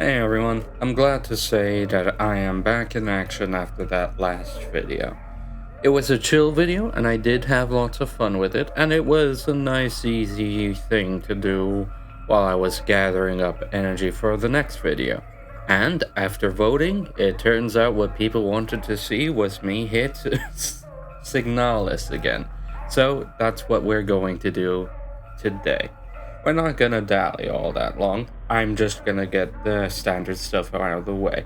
Hey everyone, I'm glad to say that I am back in action after that last video. It was a chill video and I did have lots of fun with it, and it was a nice easy thing to do while I was gathering up energy for the next video. And after voting, it turns out what people wanted to see was me hit Signalis again. So that's what we're going to do today. We're not gonna dally all that long. I'm just gonna get the standard stuff out of the way.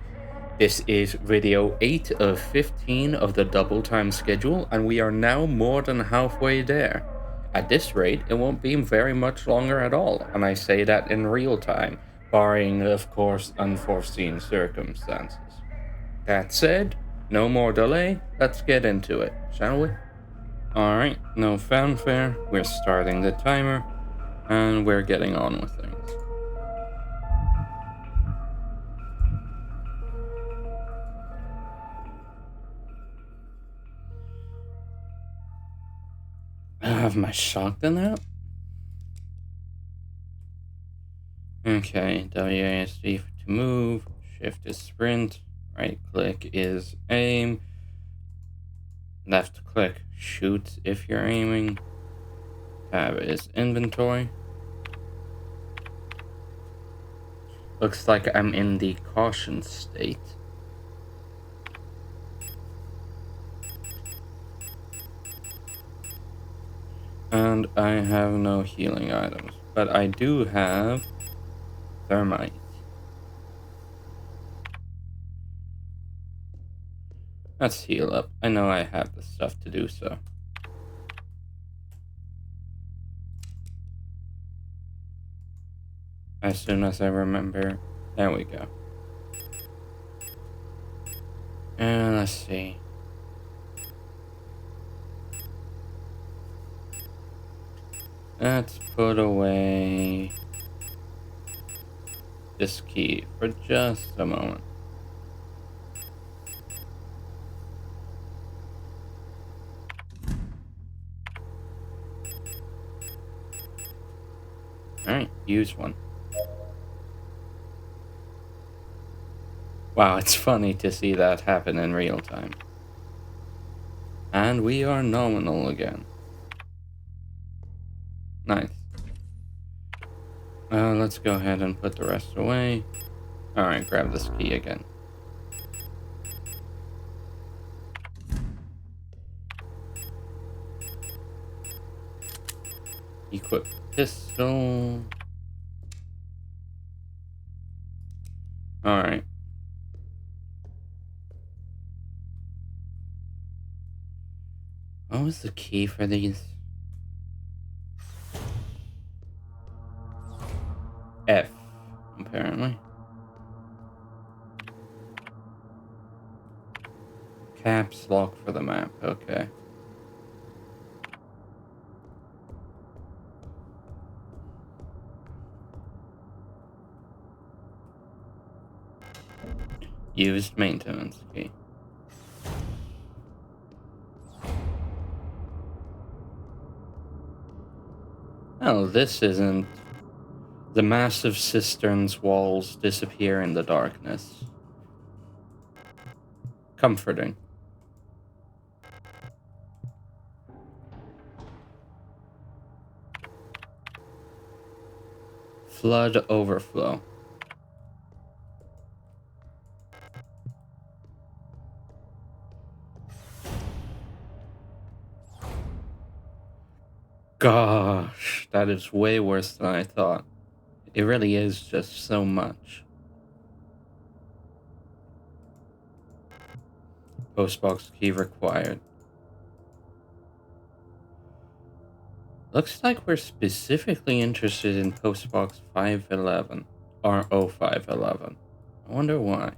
This is video 8 of 15 of the double time schedule, and we are now more than halfway there. At this rate, it won't be very much longer at all, and I say that in real time, barring, of course, unforeseen circumstances. That said, no more delay, let's get into it, shall we? Alright, no fanfare, we're starting the timer, and we're getting on with things. I have my shotgun out. Okay, WASD to move, shift is sprint, right click is aim, left click shoot if you're aiming, tab is inventory. Looks like I'm in the caution state. And I have no healing items, but I do have thermite. Let's heal up. I know I have the stuff to do so. As soon as I remember. There we go. And let's see. Let's put away this key for just a moment. Alright, use one. Wow, it's funny to see that happen in real time. And we are nominal again. Nice. Let's go ahead and put the rest away. Alright, grab this key again. Equip pistol. Alright. What was the key for these? F, apparently. Caps lock for the map, okay. Used maintenance key. Oh, this isn't. The massive cistern's walls disappear in the darkness. Comforting. Flood overflow. Gosh, that is way worse than I thought. It really is just so much. Postbox key required. Looks like we're specifically interested in postbox 511 or 0511. I wonder why.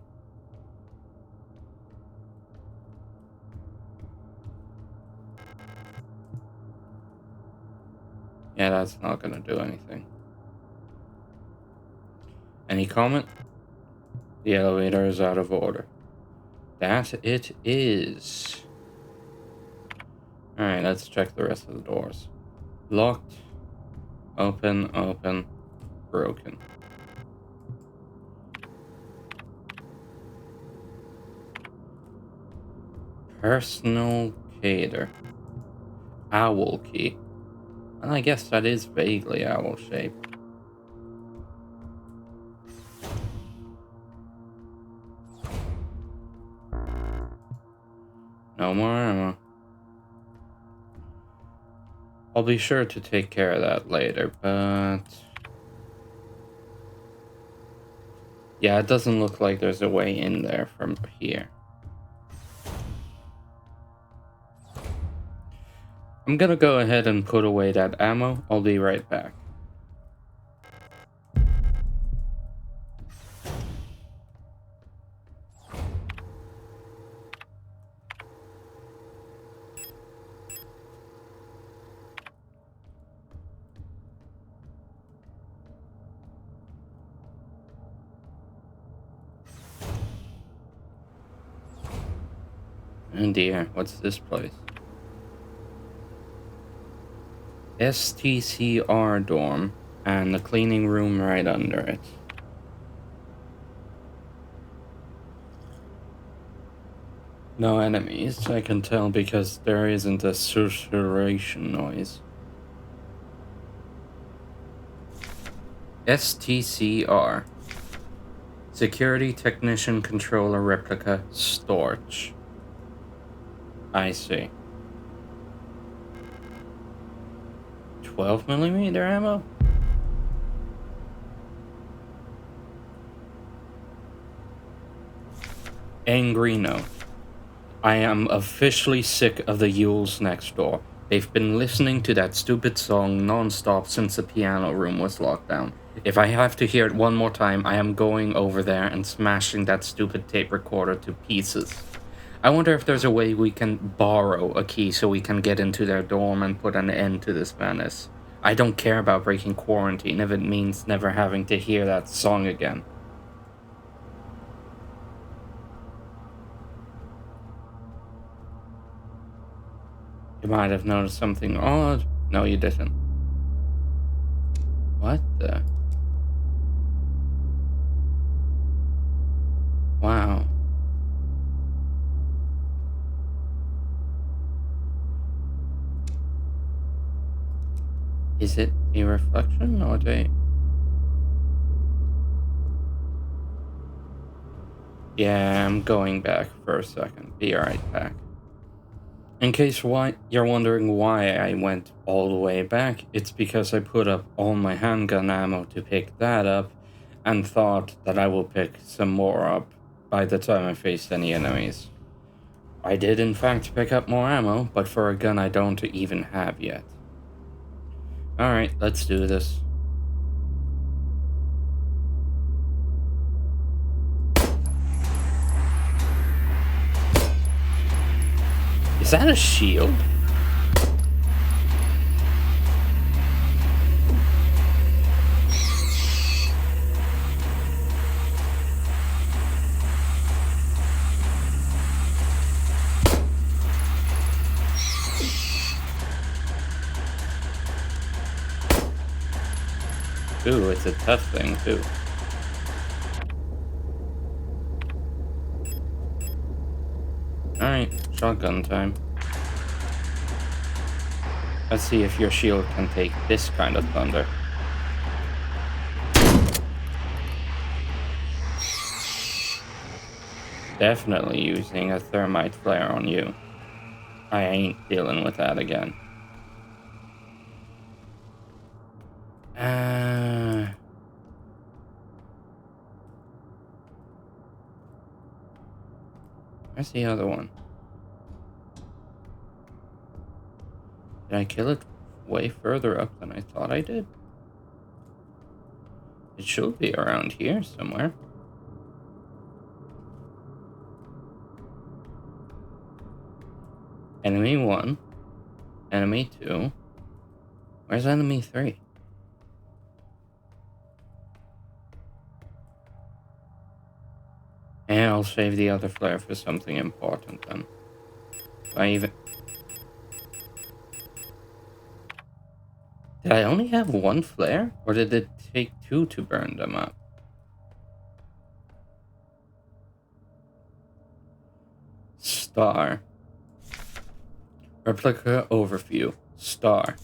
Yeah, that's not gonna do anything. Any comment? The elevator is out of order. That it is. Alright, let's check the rest of the doors. Locked. Open, open, broken. Personal cater. Owl key. And I guess that is vaguely owl shaped. No more ammo. I'll be sure to take care of that later, but... yeah, it doesn't look like there's a way in there from here. I'm gonna go ahead and put away that ammo. I'll be right back. Oh dear, what's this place? STCR dorm, and the cleaning room right under it. No enemies, I can tell because there isn't a susurration noise. STCR. Security Technician Controller Replica Storage. I see. 12mm ammo? Angry note. I am officially sick of the Yules next door. They've been listening to that stupid song non-stop since the piano room was locked down. If I have to hear it one more time, I am going over there and smashing that stupid tape recorder to pieces. I wonder if there's a way we can borrow a key so we can get into their dorm and put an end to this madness. I don't care about breaking quarantine if it means never having to hear that song again. You might have noticed something odd. No, you didn't. What the? Wow. Is it a reflection or they... yeah, I'm going back for a second. Be right back. In case you're wondering why I went all the way back, it's because I put up all my handgun ammo to pick that up and thought that I will pick some more up by the time I faced any enemies. I did in fact pick up more ammo, but for a gun I don't even have yet. Alright, let's do this. Is that a shield? Ooh, it's a tough thing too. Alright, shotgun time. Let's see if your shield can take this kind of thunder. Definitely using a thermite flare on you. I ain't dealing with that again. Where's the other one? Did I kill it way further up than I thought I did? It should be around here somewhere. Enemy 1. Enemy 2. Where's enemy 3? And I'll save the other flare for something important then. Did I only have one flare? Or did it take 2 to burn them up? Star. Replica overview. Star.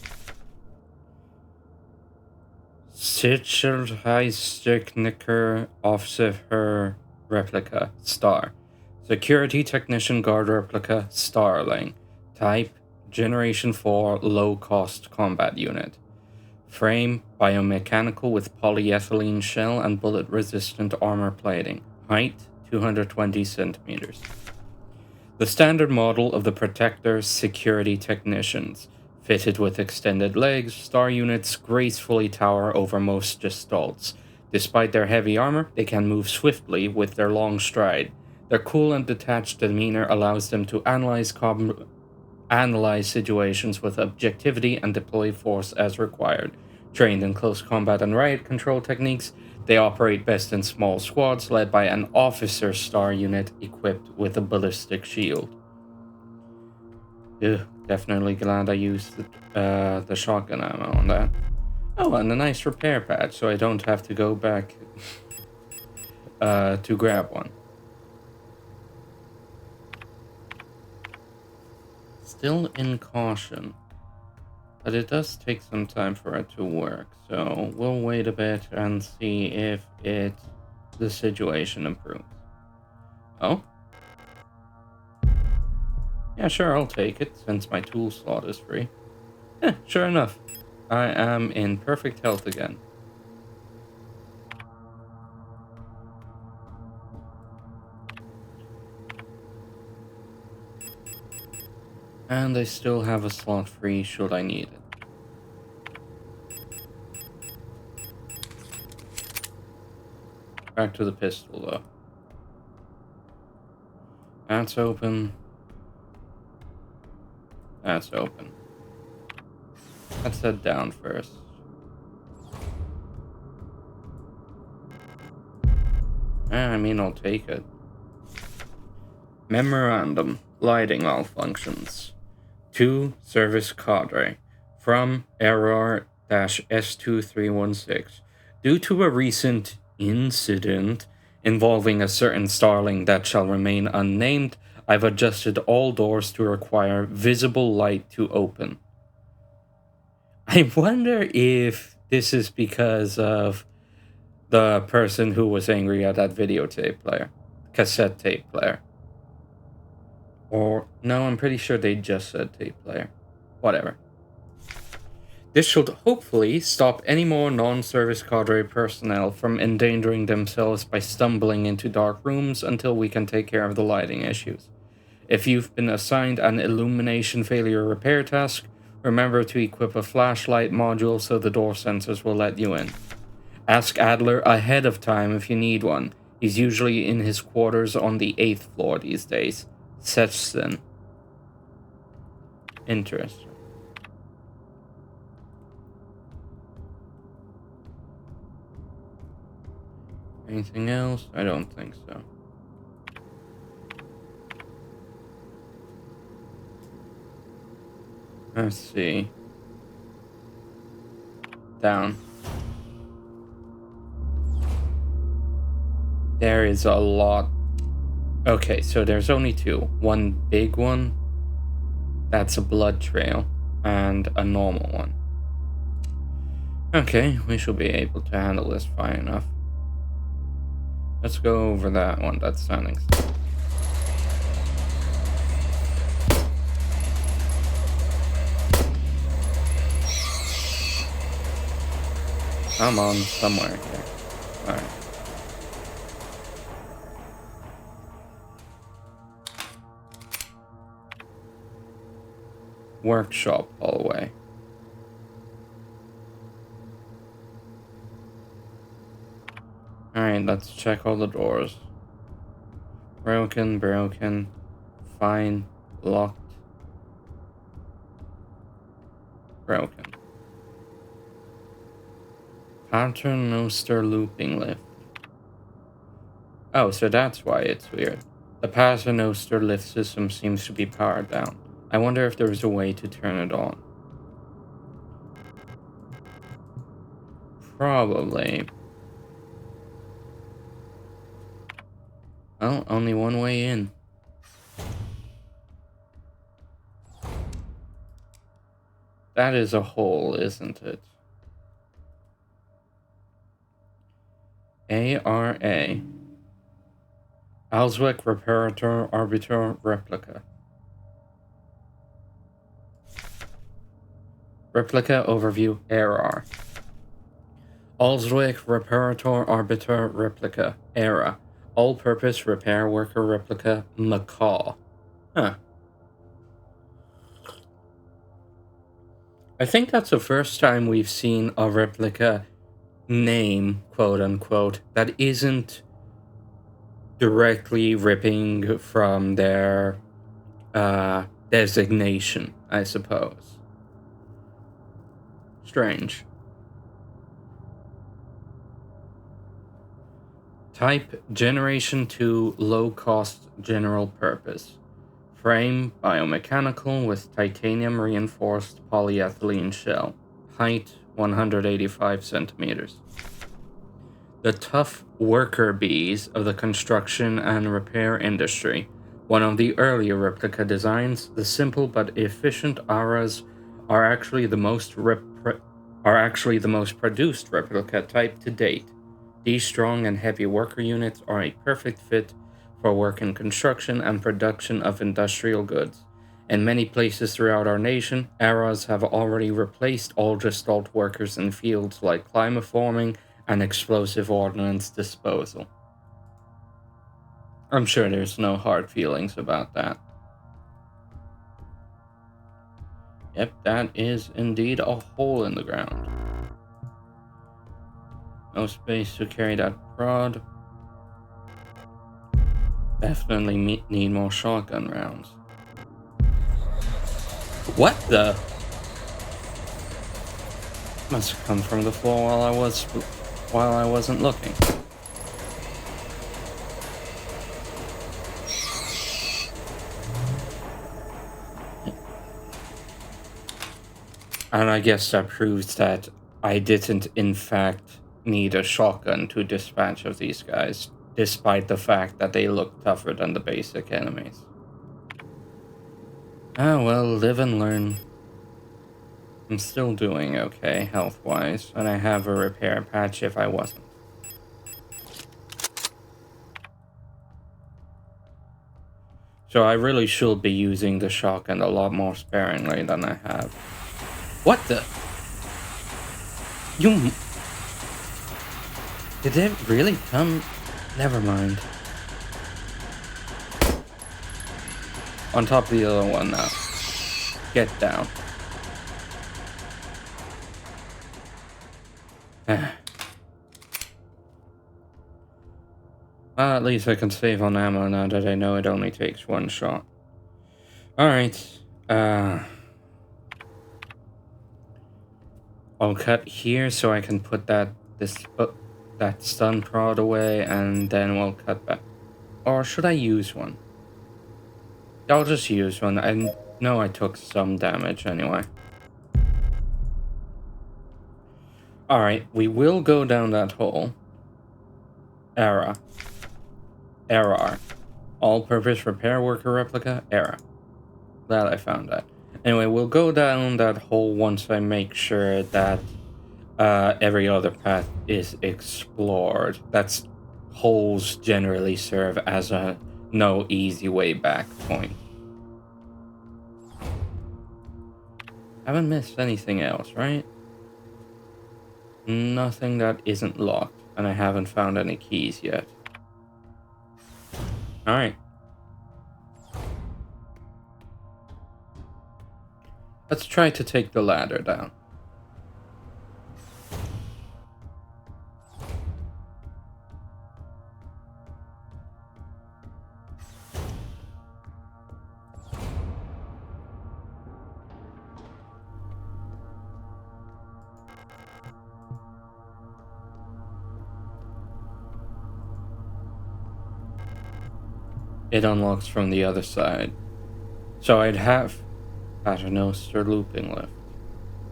Sicherheitstechniker Officer replica. Star. Security technician guard replica. Starling. Type. Generation 4 low-cost combat unit. Frame. Biomechanical with polyethylene shell and bullet-resistant armor plating. Height. 220 centimeters. The standard model of the Protector's security technicians. Fitted with extended legs, star units gracefully tower over most gestalts. Despite their heavy armor, they can move swiftly with their long stride. Their cool and detached demeanor allows them to analyze situations with objectivity and deploy force as required. Trained in close combat and riot control techniques, they operate best in small squads led by an officer star unit equipped with a ballistic shield. Ugh, definitely glad I used the shotgun ammo on that. Oh, and a nice repair patch, so I don't have to go back to grab one. Still in caution, but it does take some time for it to work, so we'll wait a bit and see if the situation improves. Oh? Yeah, sure, I'll take it, since my tool slot is free. Sure enough, I am in perfect health again. And I still have a slot free should I need it. Back to the pistol, though. That's open. That's open. Let's head down first. I mean, I'll take it. Memorandum. Lighting malfunctions. To service cadre. From error-S2316. Due to a recent incident involving a certain starling that shall remain unnamed, I've adjusted all doors to require visible light to open. I wonder if this is because of the person who was angry at that videotape player, cassette tape player. Or, no, I'm pretty sure they just said tape player. Whatever. This should hopefully stop any more non-service cadre personnel from endangering themselves by stumbling into dark rooms until we can take care of the lighting issues. If you've been assigned an illumination failure repair task, remember to equip a flashlight module so the door sensors will let you in. Ask Adler ahead of time if you need one. He's usually in his quarters on the 8th floor these days. Sexton. Interesting. Anything else? I don't think so. Let's see. Down. There is a lot. Okay, so there's only two. One big one. That's a blood trail. And a normal one. Okay, we should be able to handle this fine enough. Let's go over that one that's standing still. I'm on somewhere here. Alright. Workshop hallway. Alright, let's check all the doors. Broken. Fine. Locked. Broken. Paternoster looping lift. Oh, so that's why it's weird. The Paternoster lift system seems to be powered down. I wonder if there's a way to turn it on. Probably. Well, only one way in. That is a hole, isn't it? ARA. Alswick Reparator Arbiter Replica. Replica Overview Error. Alswick Reparator Arbiter Replica. Era. All-Purpose Repair Worker Replica Macaw. Huh. I think that's the first time we've seen a replica name, quote-unquote, that isn't directly ripping from their designation, I suppose. Strange. Type Generation 2 Low-Cost General Purpose. Frame biomechanical with titanium reinforced polyethylene shell. Height 185 centimeters. The tough worker bees of the construction and repair industry. One of the earlier replica designs, the simple but efficient auras are actually the most produced replica type to date. These strong and heavy worker units are a perfect fit for work in construction and production of industrial goods. In many places throughout our nation, ARAs have already replaced all gestalt workers in fields like climate forming and explosive ordnance disposal. I'm sure there's no hard feelings about that. Yep, that is indeed a hole in the ground. No space to carry that prod. Definitely need more shotgun rounds. What the? Must have come from the floor while I wasn't looking. And I guess that proves that I didn't, in fact, need a shotgun to dispatch of these guys, despite the fact that they look tougher than the basic enemies. Ah, well, live and learn. I'm still doing okay, health-wise, and I have a repair patch if I wasn't. So I really should be using the shotgun a lot more sparingly than I have. What the? Did it really come? Never mind. On top of the other one now. Get down. Well, at least I can save on ammo now that I know it only takes one shot. Alright. I'll cut here so I can put that stun prod away, and then we'll cut back. Or should I use one? I'll just use one. I know I took some damage anyway. Alright, we will go down that hole. Error. All-purpose repair worker replica. Error. Glad I found that. Anyway, we'll go down that hole once I make sure that every other path is explored. That's holes generally serve as a no easy way back point. Haven't missed anything else, right? Nothing that isn't locked, and I haven't found any keys yet. Alright. Let's try to take the ladder down. It unlocks from the other side. So I'd have Paternoster looping lift.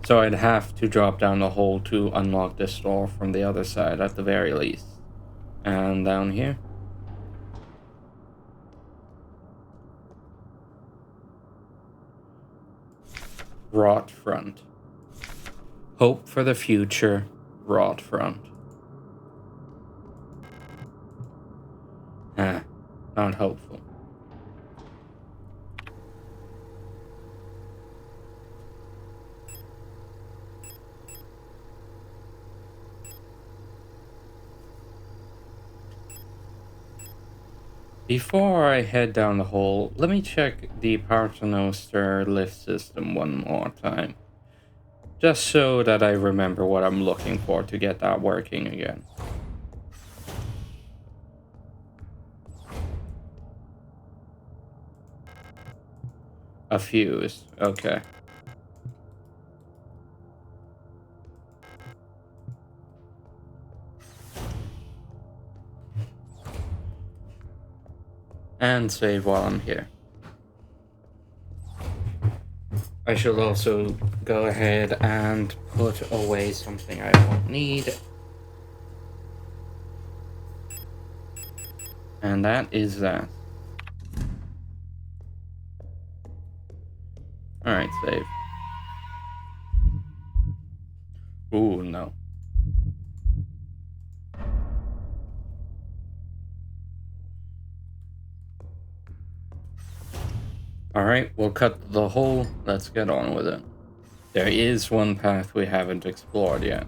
So I'd have to drop down the hole to unlock this door from the other side at the very least. And down here. Wrought front. Hope for the future, Rot Front. Not hopeful. Before I head down the hole, let me check the Paternoster lift system one more time. Just so that I remember what I'm looking for to get that working again. A fuse, okay. And save while I'm here. I should also go ahead and put away something I don't need. And that is that. Alright, save. Ooh, no. Alright, we'll cut the hole. Let's get on with it. There is one path we haven't explored yet.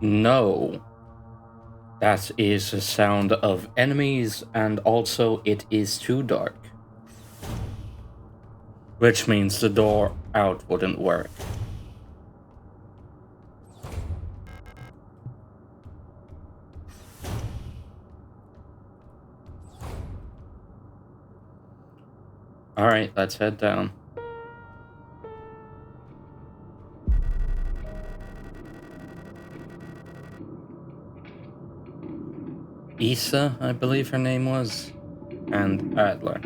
No. That is the sound of enemies, and also it is too dark. Which means the door out wouldn't work. Alright, let's head down. Issa, I believe her name was, and Adler.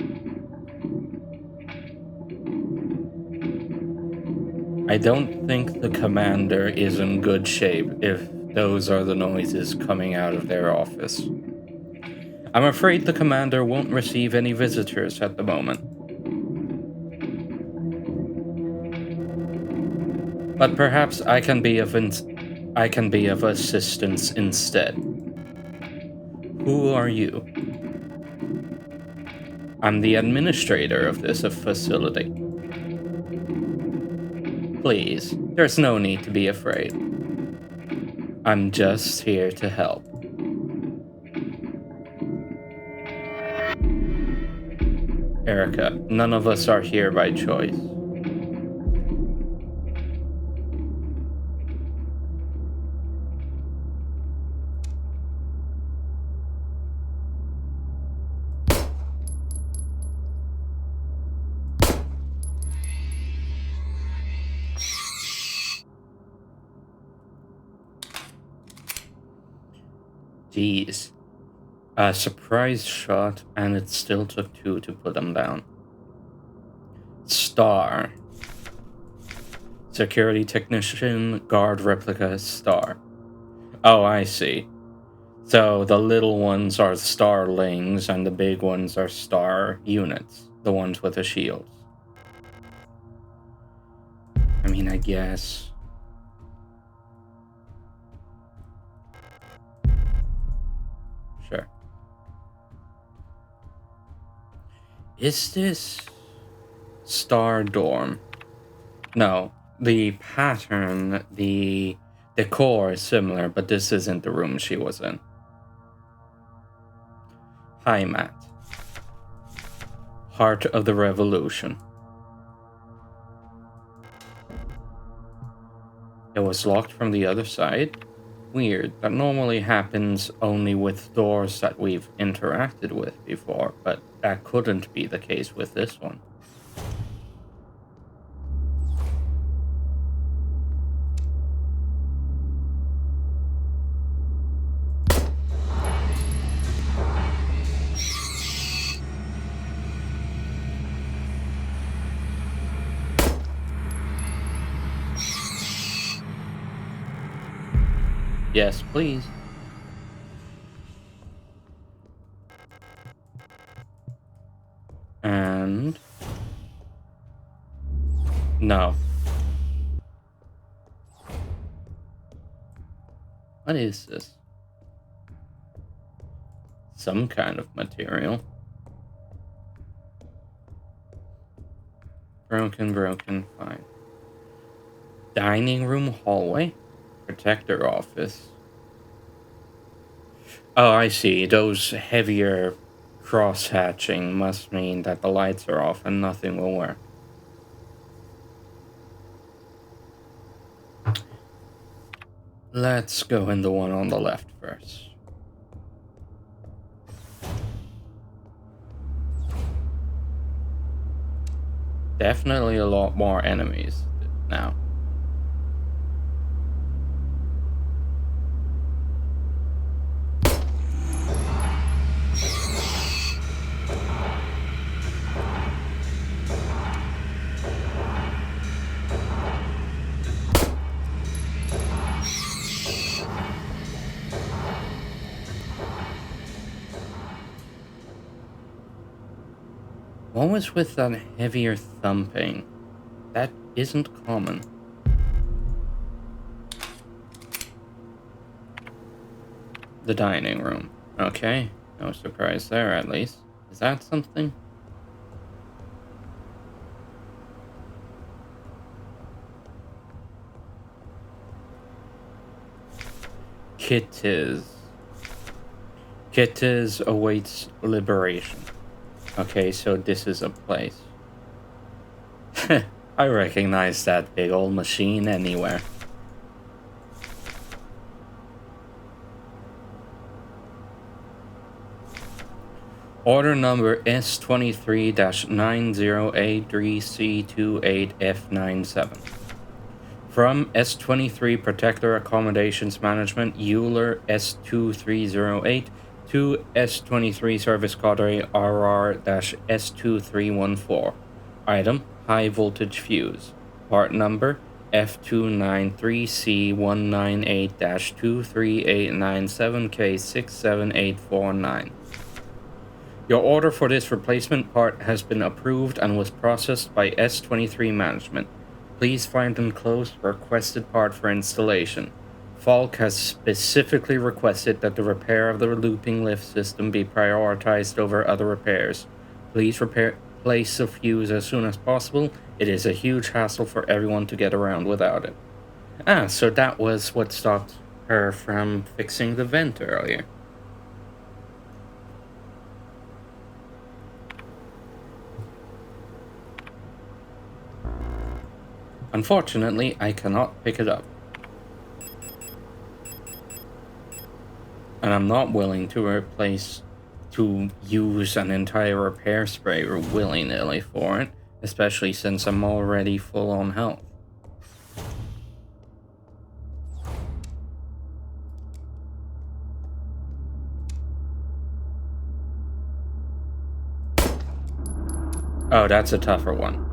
I don't think the commander is in good shape if those are the noises coming out of their office. I'm afraid the commander won't receive any visitors at the moment. But perhaps I can be of assistance instead. Who are you? I'm the administrator of this facility. Please, there's no need to be afraid. I'm just here to help. Erica, none of us are here by choice. Jeez. A surprise shot, and it still took 2 to put them down. Star. Security technician, guard replica, star. Oh, I see. So the little ones are starlings, and the big ones are star units. The ones with the shields. I mean, I guess. Sure. Is this Star Dorm? No, the pattern, the decor is similar, but this isn't the room she was in. Hi, Matt. Heart of the Revolution. It was locked from the other side? Weird. That normally happens only with doors that we've interacted with before, but that couldn't be the case with this one. Yes, please. And... no. What is this? Some kind of material. Broken, fine. Dining room hallway? Protector office. Oh, I see. Those heavier cross-hatching must mean that the lights are off and nothing will work. Let's go in the one on the left first. Definitely a lot more enemies now. What was with that heavier thumping? That isn't common. The dining room. Okay, no surprise there at least. Is that something? Kittiz. Kittiz awaits liberation. Okay, so this is a place. I recognize that big old machine anywhere. Order number S23-9083C28F97. From S23 Protector Accommodations Management, Euler S2308 to S23 Service Cadre RR-S2314. Item, high voltage fuse. Part number, F293C198-23897K67849. Your order for this replacement part has been approved and was processed by S23 Management. Please find enclosed requested part for installation. Falk has specifically requested that the repair of the looping lift system be prioritized over other repairs. Please replace the fuse as soon as possible. It is a huge hassle for everyone to get around without it. Ah, so that was what stopped her from fixing the vent earlier. Unfortunately, I cannot pick it up. And I'm not willing to use an entire repair sprayer willy-nilly for it, especially since I'm already full on health. Oh, that's a tougher one.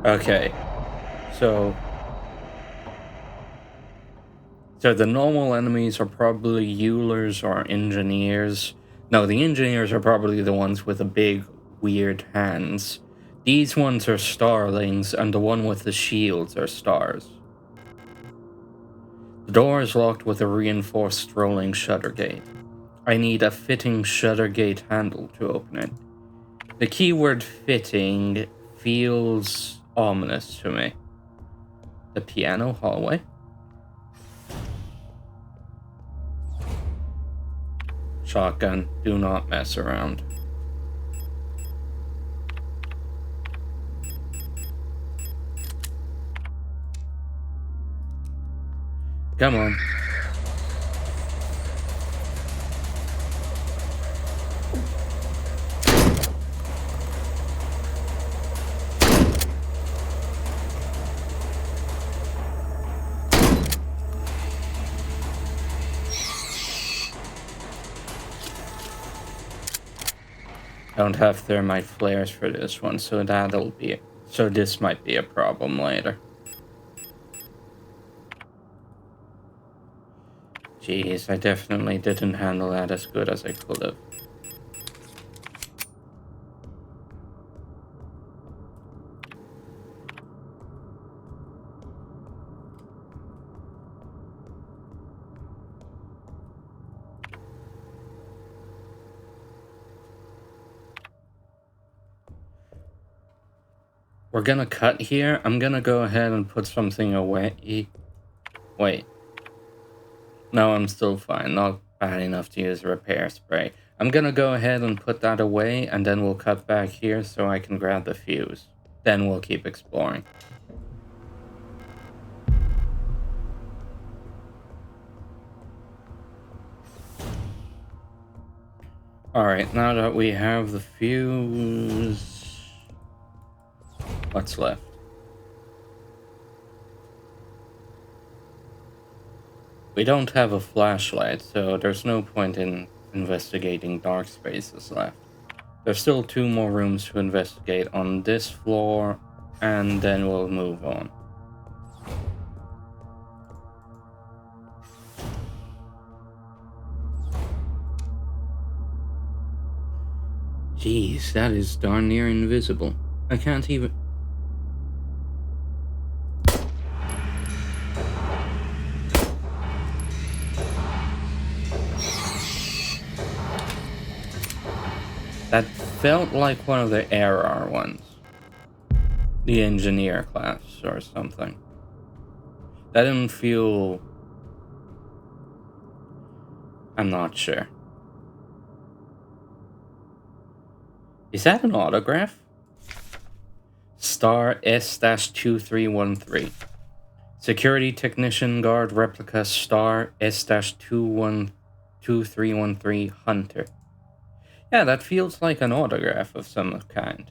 Okay, so the normal enemies are probably Eulers or engineers. No, the engineers are probably the ones with the big, weird hands. These ones are starlings, and the one with the shields are stars. The door is locked with a reinforced rolling shutter gate. I need a fitting shutter gate handle to open it. The keyword fitting feels ominous to me. The piano hallway. Shotgun, do not mess around. Come on. Don't have thermite flares for this one, so that'll be So this might be a problem later. Jeez, I definitely didn't handle that as good as I could have. We're gonna cut here. I'm gonna go ahead and put something away. Wait. No, I'm still fine. Not bad enough to use repair spray. I'm gonna go ahead and put that away, and then we'll cut back here so I can grab the fuse. Then we'll keep exploring. Alright, now that we have the fuse... What's left? We don't have a flashlight, so there's no point in investigating dark spaces left. There's still 2 more rooms to investigate on this floor, and then we'll move on. Jeez, that is darn near invisible. I can't even... That felt like one of the error ones. The engineer class or something. That didn't feel... I'm not sure. Is that an autograph? Star S-2313. Security Technician Guard Replica Star S-2313 Hunter. Yeah, that feels like an autograph of some kind.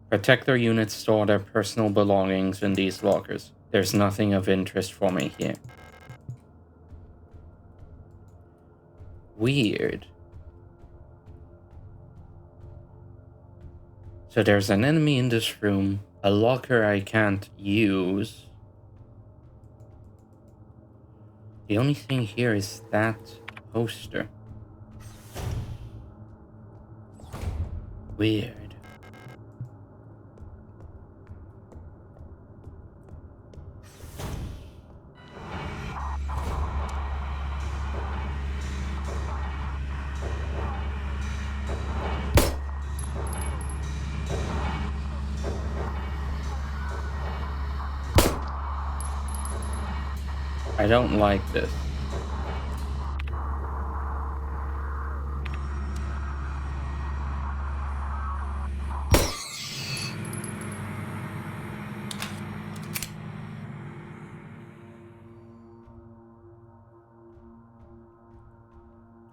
Protector units store their personal belongings in these lockers. There's nothing of interest for me here. Weird. So there's an enemy in this room, a locker I can't use. The only thing here is that poster. Weird. I don't like this.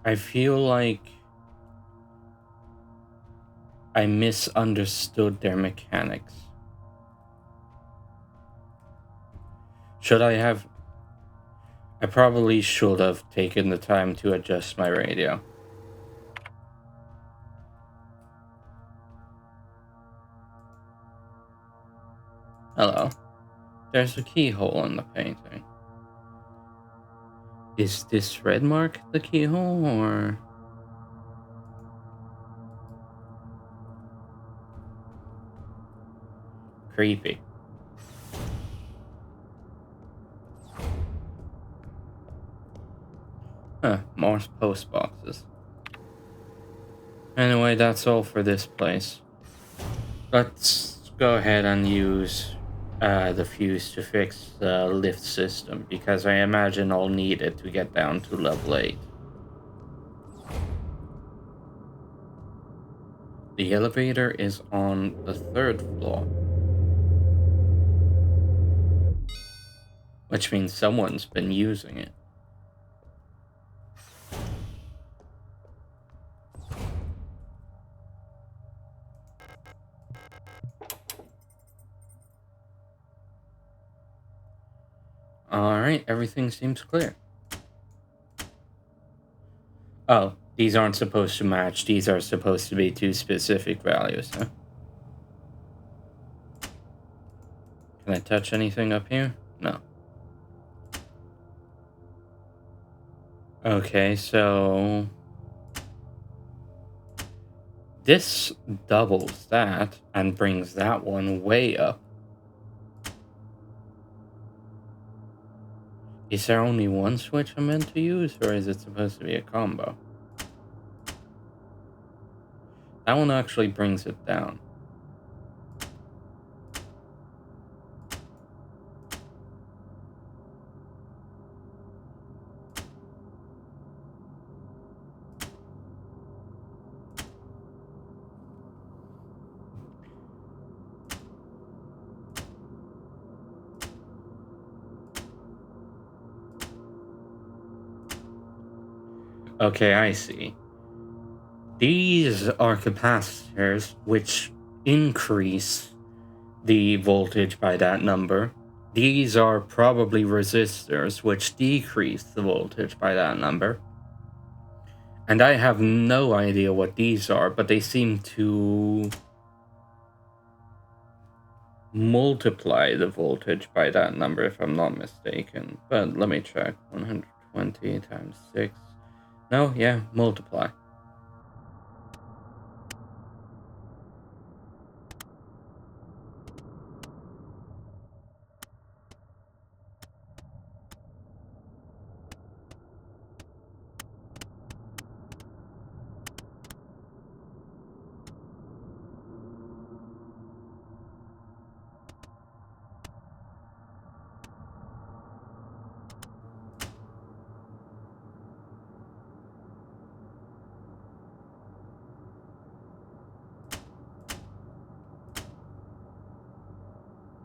I feel like I misunderstood their mechanics. Should I have... I probably should have taken the time to adjust my radio. Hello. There's a keyhole in the painting. Is this red mark the keyhole, or... Creepy. Huh, more post boxes. Anyway, that's all for this place. Let's go ahead and use the fuse to fix the lift system, because I imagine I'll need it to get down to level 8. The elevator is on the 3rd floor. Which means someone's been using it. Alright, everything seems clear. Oh, these aren't supposed to match. These are supposed to be two specific values, huh? Can I touch anything up here? No. Okay, so this doubles that and brings that one way up. Is there only one switch I'm meant to use, or is it supposed to be a combo? That one actually brings it down. Okay, I see. These are capacitors which increase the voltage by that number. These are probably resistors which decrease the voltage by that number. And I have no idea what these are, but they seem to multiply the voltage by that number if I'm not mistaken. But let me check. 120 times 6. No, yeah, multiply.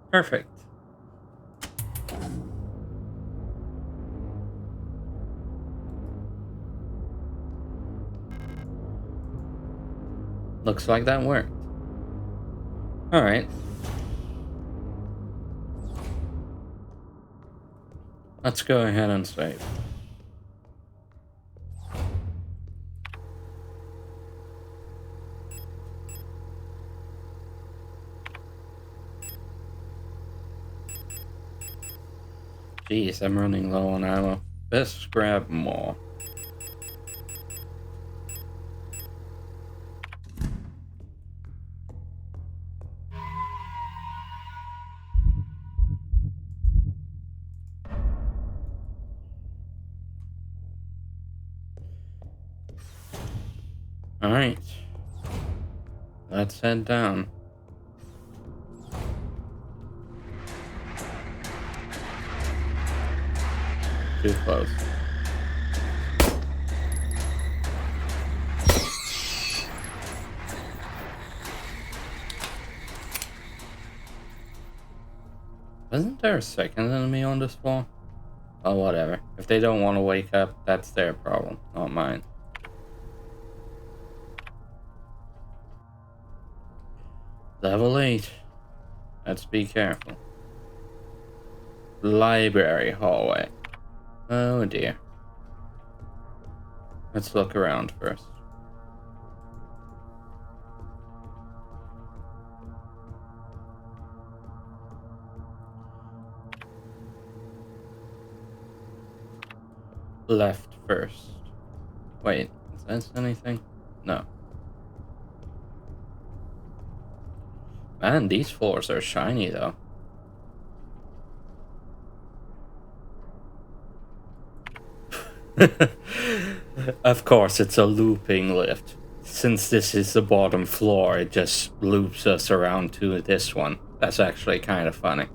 Perfect. Looks like that worked. Alright. Let's go ahead and save. Jeez, I'm running low on ammo. Best grab more. Alright. Let's head down. Too close. Wasn't there a second enemy on this floor? Oh, whatever. If they don't want to wake up, that's their problem, not mine. Level 8. Let's be careful. Library hallway. Oh dear. Let's look around first. Left first. Wait, is this anything? No. Man, these floors are shiny though. Of course, it's a looping lift. Since this is the bottom floor, it just loops us around to this one. That's actually kind of funny.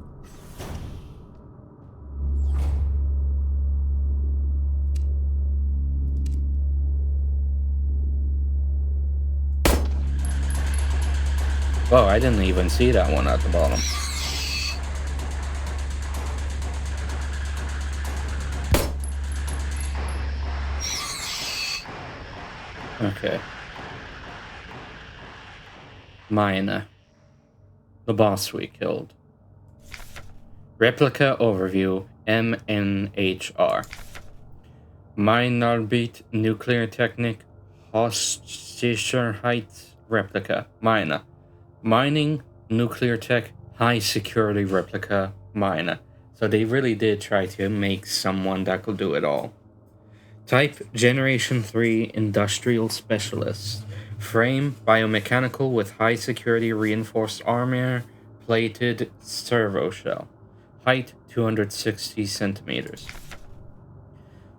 Whoa, I didn't even see that one at the bottom. Okay. Mina. The boss we killed. Replica overview, MNHR. Minarbit Nuclear Technic Hochsicherheit Replica. Miner. Mining Nuclear Tech High Security Replica Miner. So they really did try to make someone that could do it all. Type Generation 3 Industrial Specialist. Frame biomechanical with high security reinforced armor, plated servo shell. Height 260 centimeters.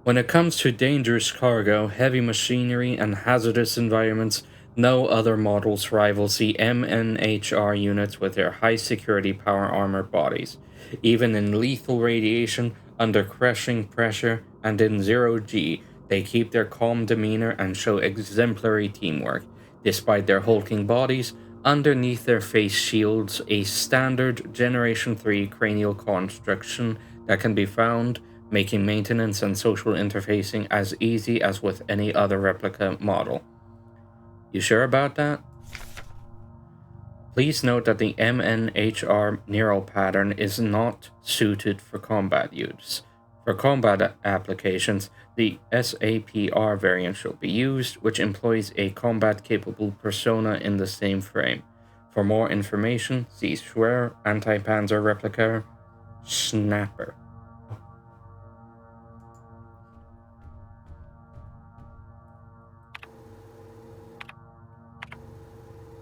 When it comes to dangerous cargo, heavy machinery, and hazardous environments, no other models rivals the MNHR units with their high security power armor bodies. Even in lethal radiation, under crushing pressure, and in zero G, they keep their calm demeanor and show exemplary teamwork. Despite their hulking bodies, underneath their face shields a standard Generation 3 cranial construction that can be found, making maintenance and social interfacing as easy as with any other replica model. You sure about that? Please note that the MNHR neural pattern is not suited for combat use. For combat applications, the SAPR variant should be used, which employs a combat-capable persona in the same frame. For more information, see Schwer Anti-Panzer Replica Snapper.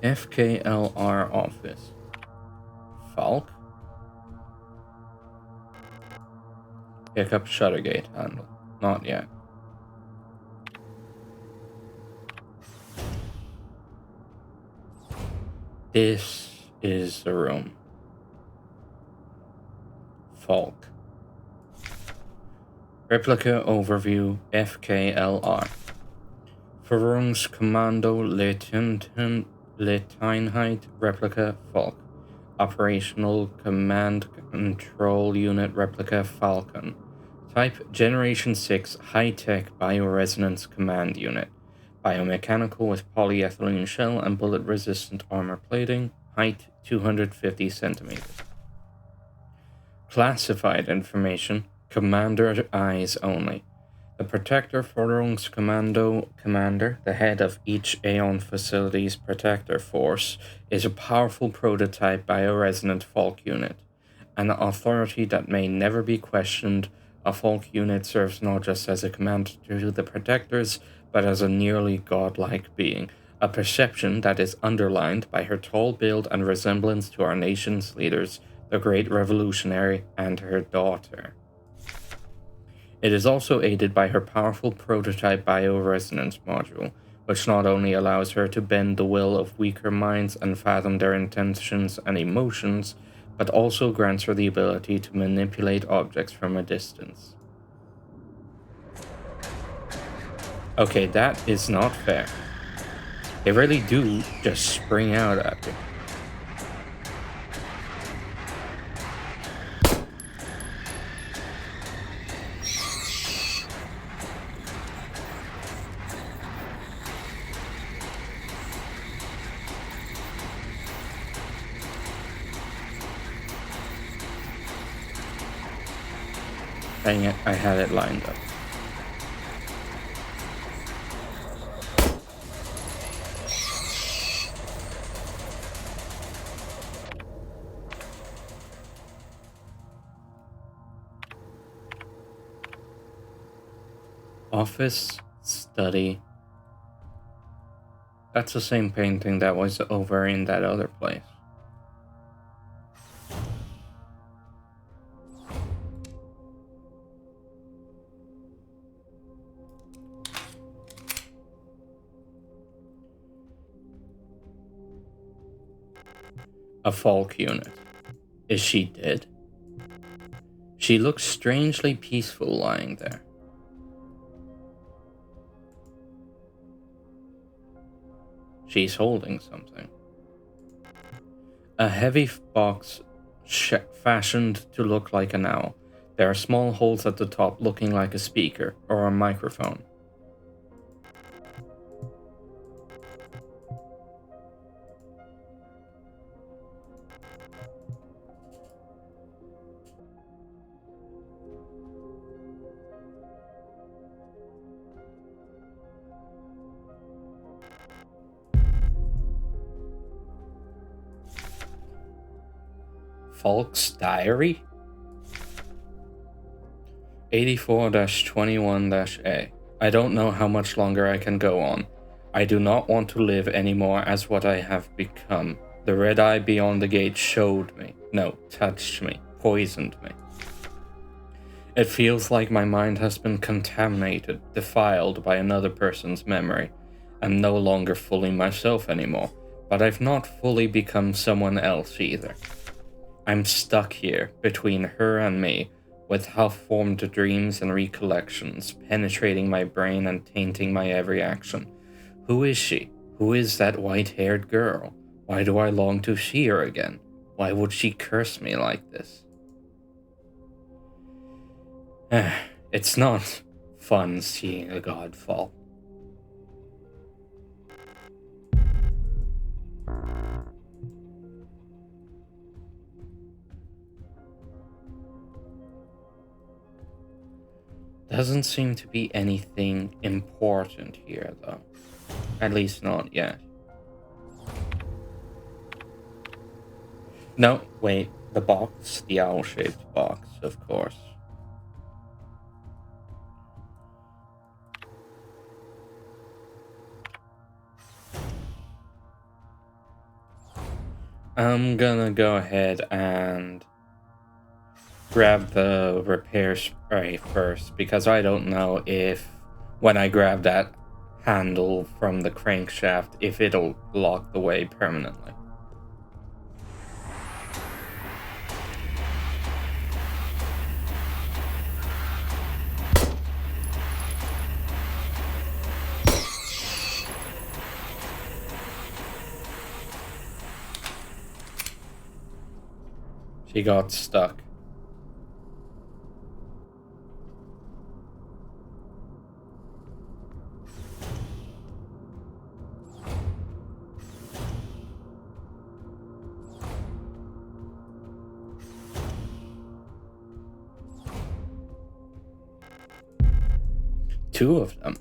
FKLR office. Falk? Pick up Shuttergate handle. Not yet. This is the room. Falk. Replica overview FKLR. Verwirrungskommando-Leiteinheit Replica Falk. Operational Command Control Unit Replica Falcon. Type Generation 6 High-Tech Bioresonance Command Unit. Biomechanical with polyethylene shell and bullet-resistant armor plating. Height 250 centimeters. Classified information. Commander eyes only. The Protector Forderungskommando commander, the head of each Aeon facility's protector force, is a powerful prototype bioresonant Falk unit. An authority that may never be questioned, a Falk unit serves not just as a commander to the protectors, but as a nearly godlike being, a perception that is underlined by her tall build and resemblance to our nation's leaders, the Great Revolutionary and her daughter. It is also aided by her powerful prototype bioresonance module, which not only allows her to bend the will of weaker minds and fathom their intentions and emotions, but also grants her the ability to manipulate objects from a distance. Okay, that is not fair. They really do just spring out at you. Dang it, I had it lined up. Office, study. That's the same painting that was over in that other place. A Falk unit. Is she dead? She looks strangely peaceful lying there. She's holding something. A heavy box fashioned to look like an owl. There are small holes at the top looking like a speaker or a microphone. Falk's Diary? 84-21-A. I don't know how much longer I can go on. I do not want to live anymore as what I have become. The red eye beyond the gate showed me, no, touched me, poisoned me. It feels like my mind has been contaminated, defiled by another person's memory. I'm no longer fully myself anymore, but I've not fully become someone else either. I'm stuck here, between her and me, with half-formed dreams and recollections, penetrating my brain and tainting my every action. Who is she? Who is that white-haired girl? Why do I long to see her again? Why would she curse me like this? It's not fun seeing a god fall. Doesn't seem to be anything important here, though. At least not yet. No, wait, the box, the owl-shaped box, of course. I'm gonna go ahead and grab the repair spray first, because I don't know if when I grab that handle from the crankshaft, if it'll lock the way permanently. She got stuck. Two of them.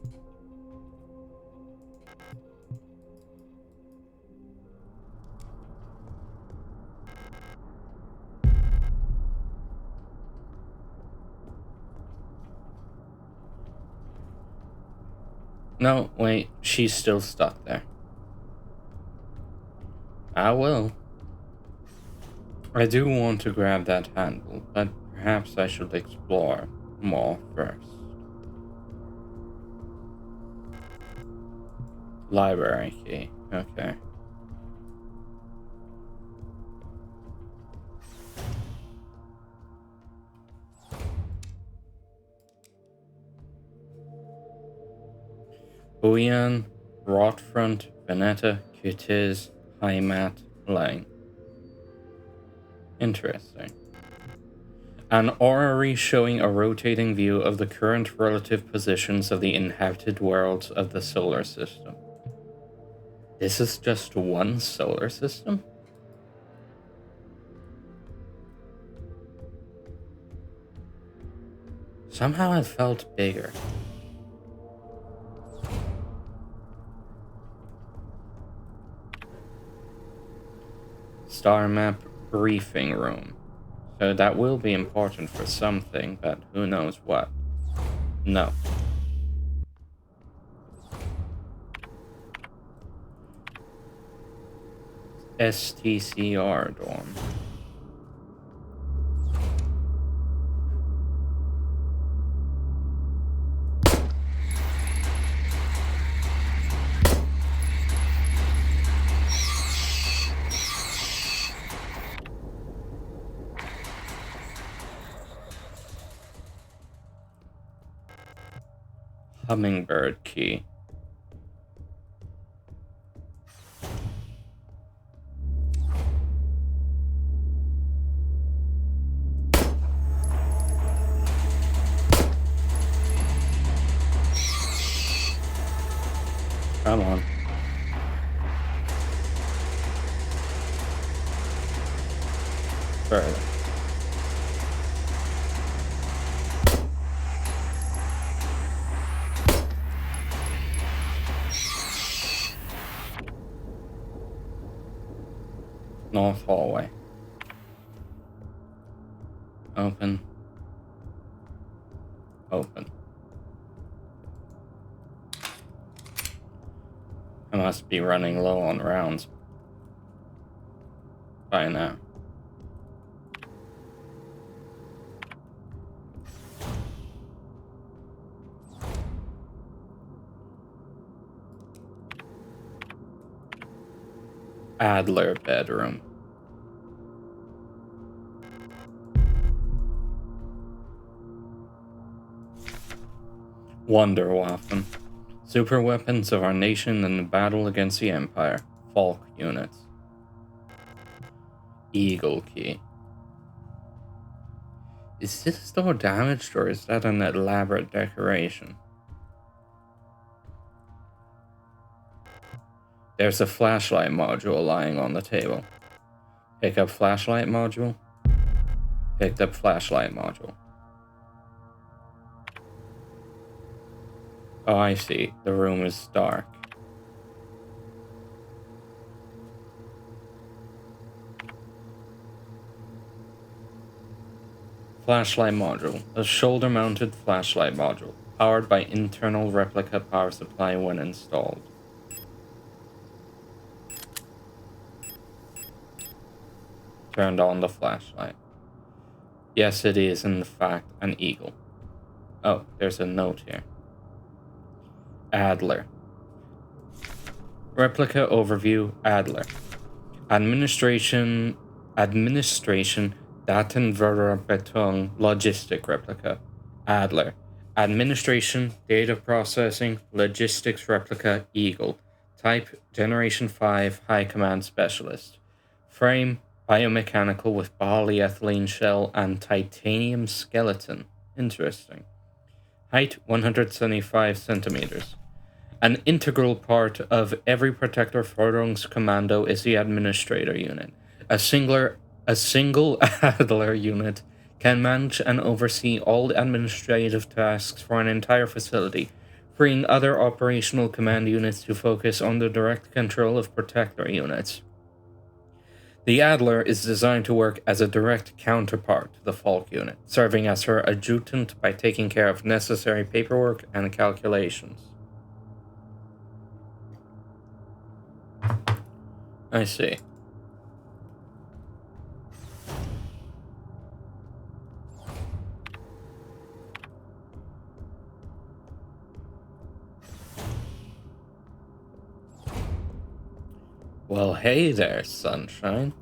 No, wait, she's still stuck there. I will. I do want to grab that handle, but perhaps I should explore more first. Library key, okay. Buyan, Rotfront, Veneta, Cutiz, Heimat, Lane. Interesting. An orrery showing a rotating view of the current relative positions of the inhabited worlds of the solar system. This is just one solar system? Somehow it felt bigger. Star map briefing room. So that will be important for something, but who knows what. No. STCR dorm. Hummingbird key. Come on. Further. North hallway. Open. Open. I must be running low on rounds by now. Adler bedroom. Wunderwaffen. Super weapons of our nation in the battle against the Empire. Falk units. Eagle key. Is this door damaged or is that an elaborate decoration? There's a flashlight module lying on the table. Pick up flashlight module. Picked up flashlight module. Oh, I see. The room is dark. Flashlight module. A shoulder-mounted flashlight module, powered by internal replica power supply when installed. Turned on the flashlight. Yes, it is in fact an eagle. Oh, there's a note here. Adler. Replica overview, Adler. Administration Datenverarbeitung logistic replica, Adler. Administration, data processing, logistics replica, Eagle. Type, Generation 5, High Command Specialist. Frame, biomechanical with polyethylene shell and titanium skeleton. Interesting. Height, 175 centimeters. An integral part of every Protector Forderungskommando is the Administrator unit. A single Adler unit can manage and oversee all administrative tasks for an entire facility, freeing other operational command units to focus on the direct control of Protector units. The Adler is designed to work as a direct counterpart to the Falk unit, serving as her adjutant by taking care of necessary paperwork and calculations. I see. Well, hey there, sunshine.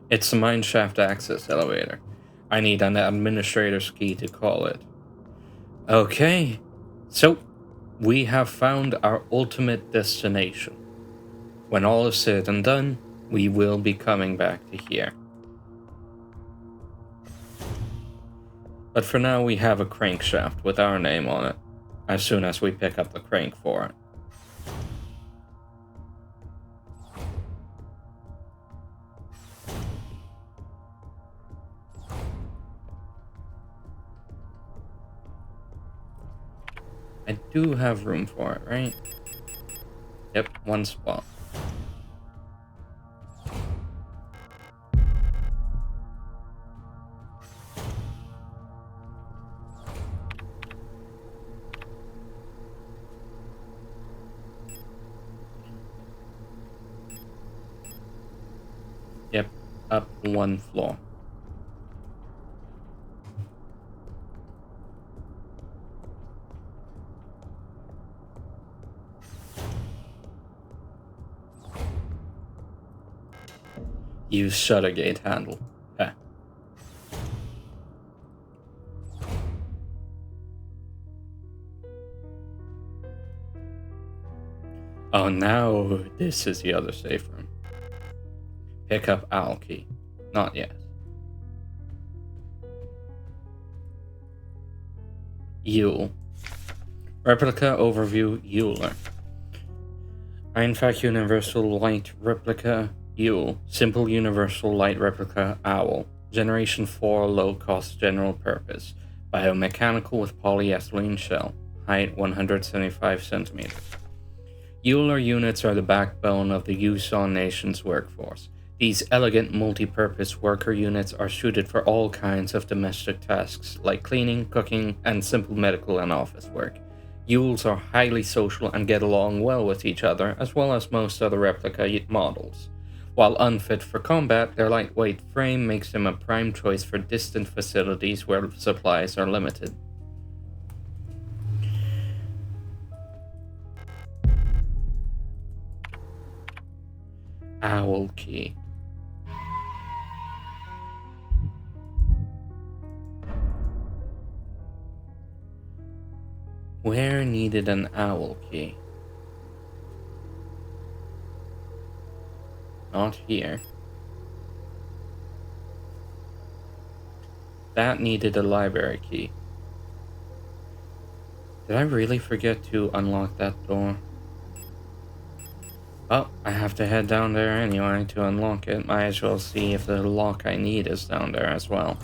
It's the mineshaft access elevator. I need an administrator's key to call it. Okay, so we have found our ultimate destination. When all is said and done, we will be coming back to here. But for now, we have a crankshaft with our name on it, as soon as we pick up the crank for it. I do have room for it, right? Yep, one spot. Yep, up one floor. Use shutter gate handle. Heh. Oh, now this is the other safe room. Pick up owl key. Not yet. Yule. Replica overview, Euler. Einfach Universal Light Replica, Yule. Simple Universal Light Replica, Owl. Generation 4 low-cost general purpose. Biomechanical with polyethylene shell. Height 175 centimeters. Euler units are the backbone of the Yusan nation's workforce. These elegant multi-purpose worker units are suited for all kinds of domestic tasks like cleaning, cooking, and simple medical and office work. Yules are highly social and get along well with each other, as well as most other replica models. While unfit for combat, their lightweight frame makes them a prime choice for distant facilities where supplies are limited. Owl key. Where needed an owl key? Not here. That needed a library key. Did I really forget to unlock that door? Oh, I have to head down there anyway to unlock it. Might as well see if the lock I need is down there as well.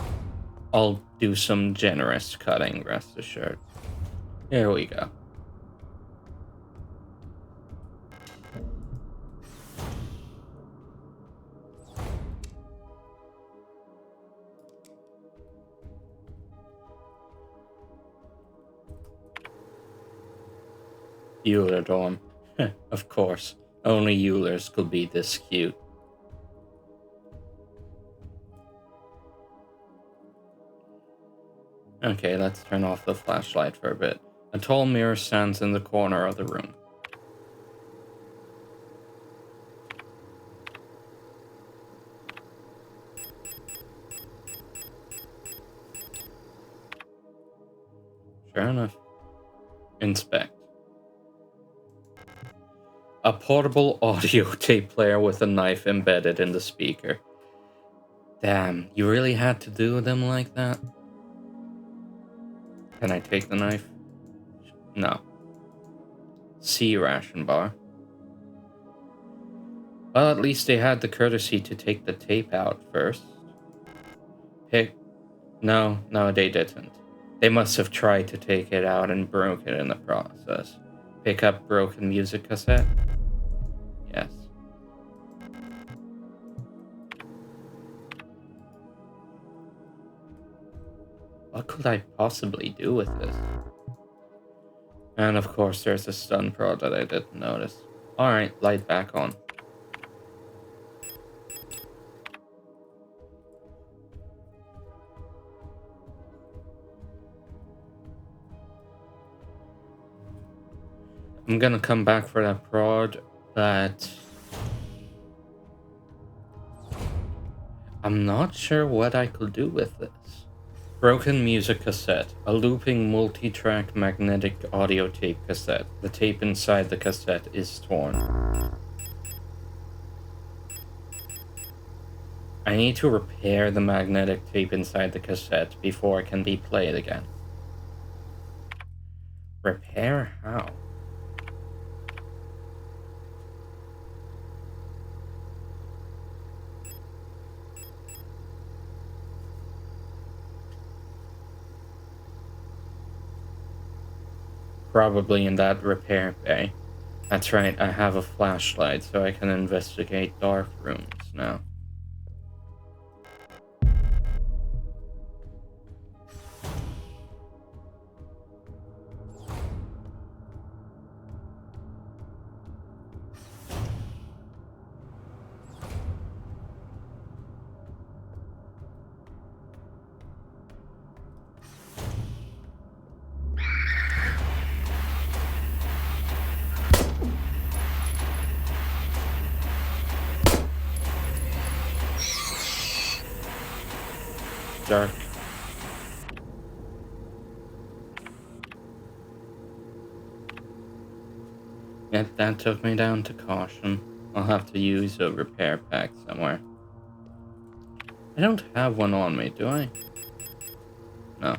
I'll do some generous cutting, rest assured. Here we go. Euler dorm. Of course. Only Eulers could be this cute. Okay, let's turn off the flashlight for a bit. A tall mirror stands in the corner of the room. Sure enough. Inspect. A portable audio tape player with a knife embedded in the speaker. Damn, you really had to do them like that? Can I take the knife? No. C ration bar. Well, at least they had the courtesy to take the tape out first. No, they didn't. They must have tried to take it out and broke it in the process. Pick up broken music cassette? Yes. What could I possibly do with this? And of course there's a stun prod that I didn't notice. Alright, light back on. I'm gonna come back for that prod, but I'm not sure what I could do with this. Broken music cassette. A looping multi-track magnetic audio tape cassette. The tape inside the cassette is torn. I need to repair the magnetic tape inside the cassette before it can be played again. Repair how? Probably in that repair bay. That's right, I have a flashlight, so I can investigate dark rooms now. Dark. Yep, that took me down to caution. I'll have to use a repair pack somewhere. I don't have one on me, do I? No.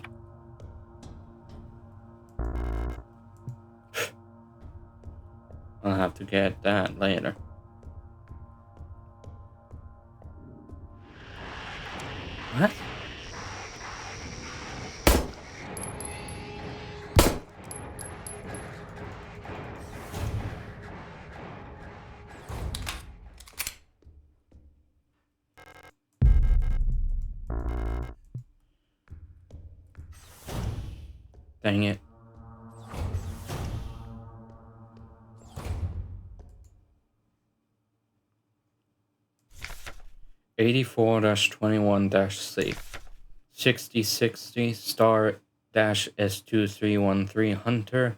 I'll have to get that later. What? Dang it. (84-21-C) 6060 star dash S2313 Hunter,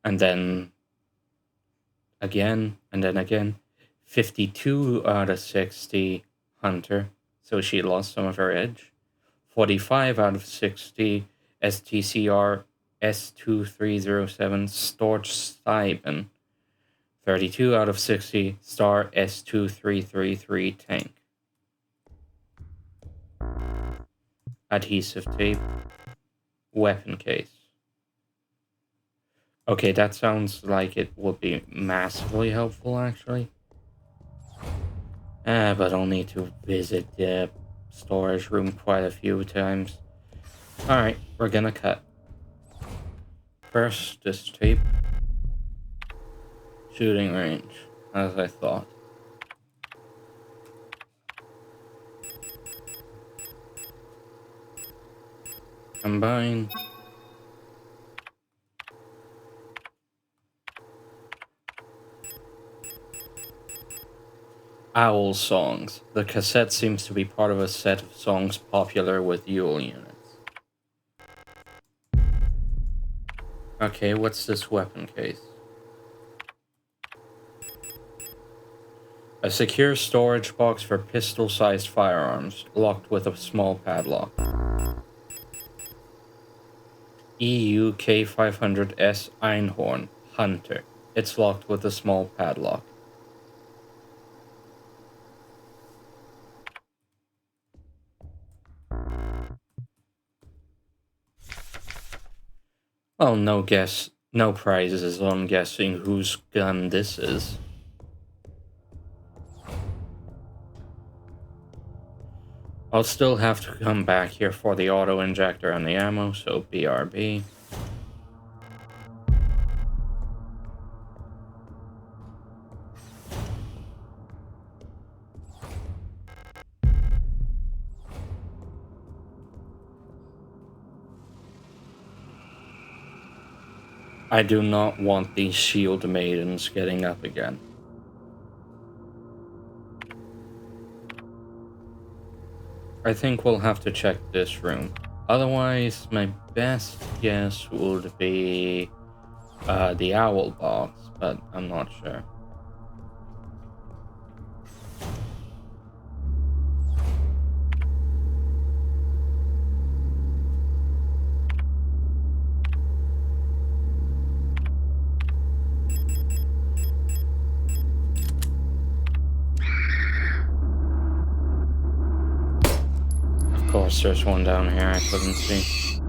and then again, and then again. 52 out of 60 Hunter, so she lost some of her edge. 45 out of 60 STCR S2307 Storch Stibin. 32 out of 60 Star S2333 Tank. Adhesive tape. Weapon case. Okay, that sounds like it would be massively helpful, actually. But I'll need to visit the storage room quite a few times. Alright, we're gonna cut. First, this tape. Shooting range, as I thought. Combine. Owl songs. The cassette seems to be part of a set of songs popular with Yule units. Okay, what's this weapon case? A secure storage box for pistol-sized firearms, locked with a small padlock. EU K500S Einhorn Hunter. It's locked with a small padlock. Well, no prizes on guessing whose gun this is. I'll still have to come back here for the auto injector and the ammo, so BRB. I do not want these shield maidens getting up again. I think we'll have to check this room. Otherwise, my best guess would be the owl box, but I'm not sure. Of course, there's one down here I couldn't see.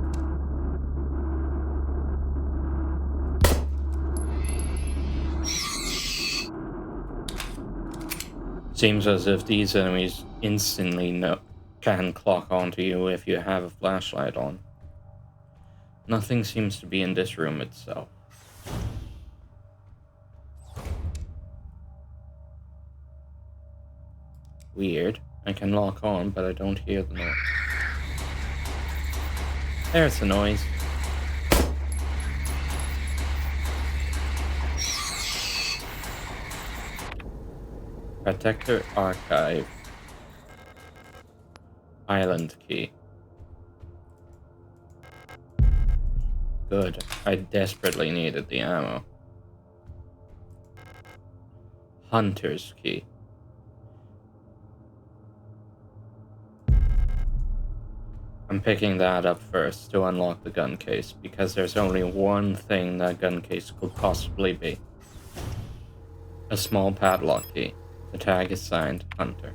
Seems as if these enemies instantly can clock onto you if you have a flashlight on. Nothing seems to be in this room itself. Weird. I can lock on, but I don't hear the noise. There's the noise. Protector Archive. Island key. Good. I desperately needed the ammo. Hunter's key. I'm picking that up first to unlock the gun case, because there's only one thing that gun case could possibly be. A small padlock key. The tag is signed Hunter.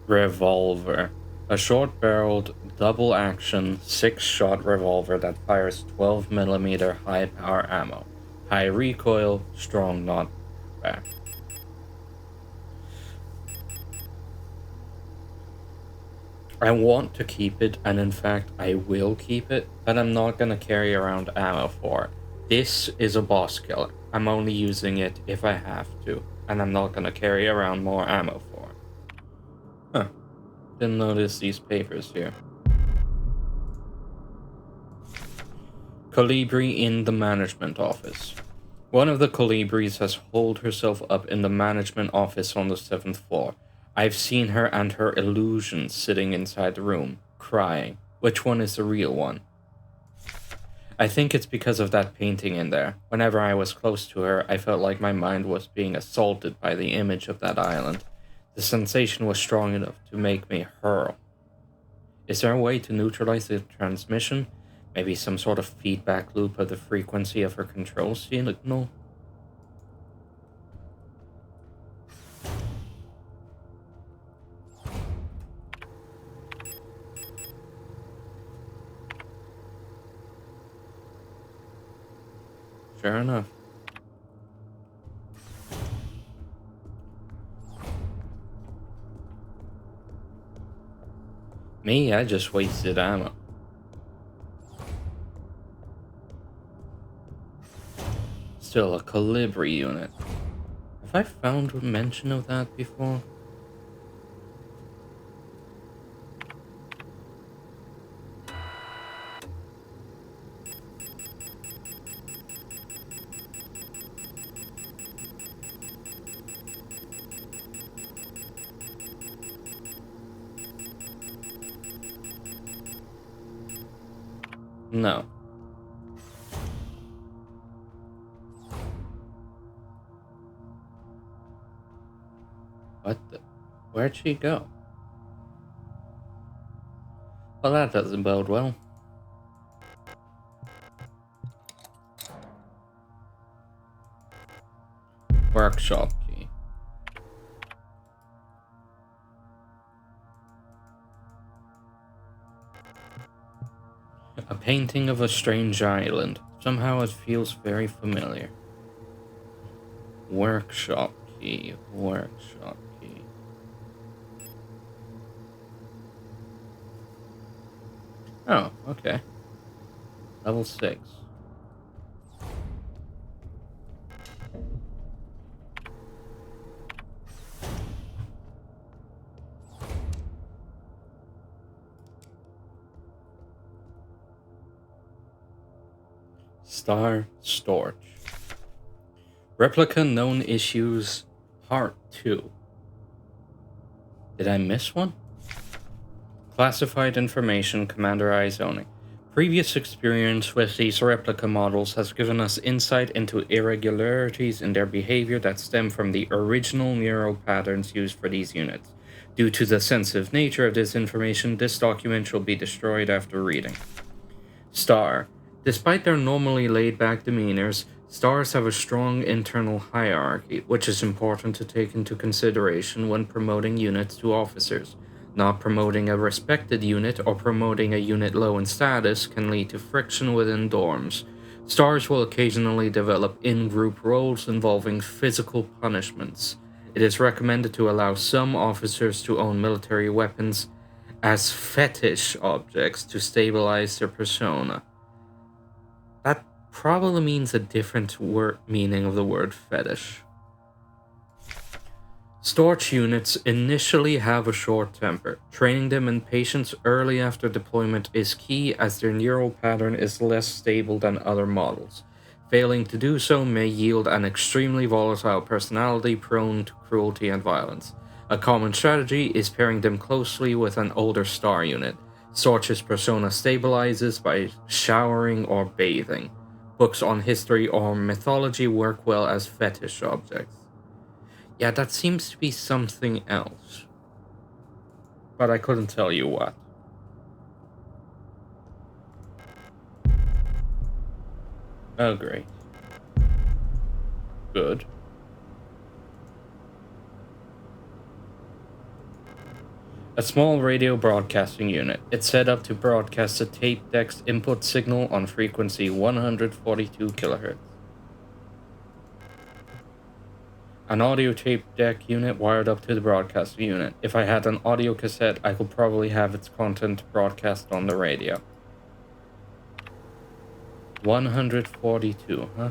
Revolver. A short-barreled, double-action, 6-shot revolver that fires 12mm high-power ammo. High recoil, strong knockback. I want to keep it, and in fact, I will keep it, but I'm not gonna carry around ammo for it. This is a boss killer. I'm only using it if I have to, and I'm not gonna carry around more ammo for it. Huh. Didn't notice these papers here. Colibri in the management office. One of the Colibris has holed herself up in the management office on the 7th floor. I've seen her and her illusion sitting inside the room, crying. Which one is the real one? I think it's because of that painting in there. Whenever I was close to her, I felt like my mind was being assaulted by the image of that island. The sensation was strong enough to make me hurl. Is there a way to neutralize the transmission? Maybe some sort of feedback loop of the frequency of her control signal? Sure enough. Me, I just wasted ammo. Still a Colibri unit. Have I found mention of that before? No. What the? Where'd she go? Well, that doesn't bode well. Workshop key. A painting of a strange island. Somehow it feels very familiar. Workshop key. Workshop key. Oh, okay. Level 6. Star Storage. Replica known issues Part 2. Did I miss one? Classified information, Commander Eyes only. Previous experience with these replica models has given us insight into irregularities in their behavior that stem from the original neural patterns used for these units. Due to the sensitive nature of this information, this document shall be destroyed after reading. Star. Despite their normally laid-back demeanors, stars have a strong internal hierarchy, which is important to take into consideration when promoting units to officers. Not promoting a respected unit or promoting a unit low in status can lead to friction within dorms. Stars will occasionally develop in-group roles involving physical punishments. It is recommended to allow some officers to own military weapons as fetish objects to stabilize their persona. That probably means a different meaning of the word fetish. Storage units initially have a short temper. Training them in patience early after deployment is key as their neural pattern is less stable than other models. Failing to do so may yield an extremely volatile personality prone to cruelty and violence. A common strategy is pairing them closely with an older star unit. Storch's persona stabilizes by showering or bathing. Books on history or mythology work well as fetish objects. Yeah, that seems to be something else. But I couldn't tell you what. Oh, great. Good. A small radio broadcasting unit. It's set up to broadcast a tape deck's input signal on frequency 142 kHz. An audio tape deck unit wired up to the broadcasting unit. If I had an audio cassette, I could probably have its content broadcast on the radio. 142, huh?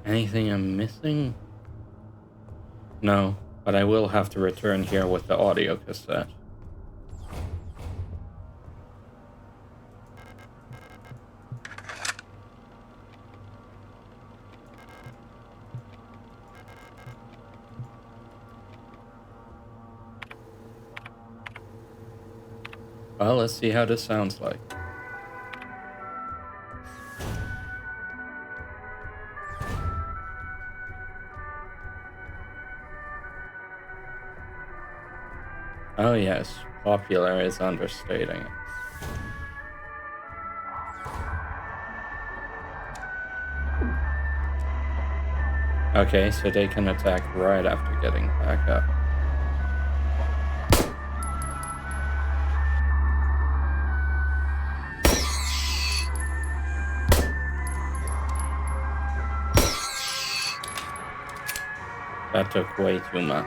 Anything I'm missing? No, but I will have to return here with the audio cassette. Well, let's see how this sounds like. Oh yes, popular is understating it. Okay, so they can attack right after getting back up. That took way too much.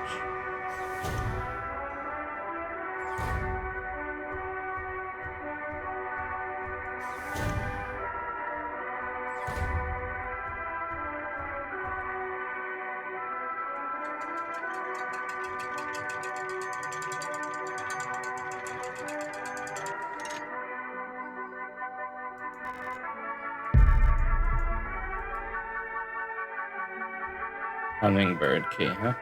Hummingbird key, huh?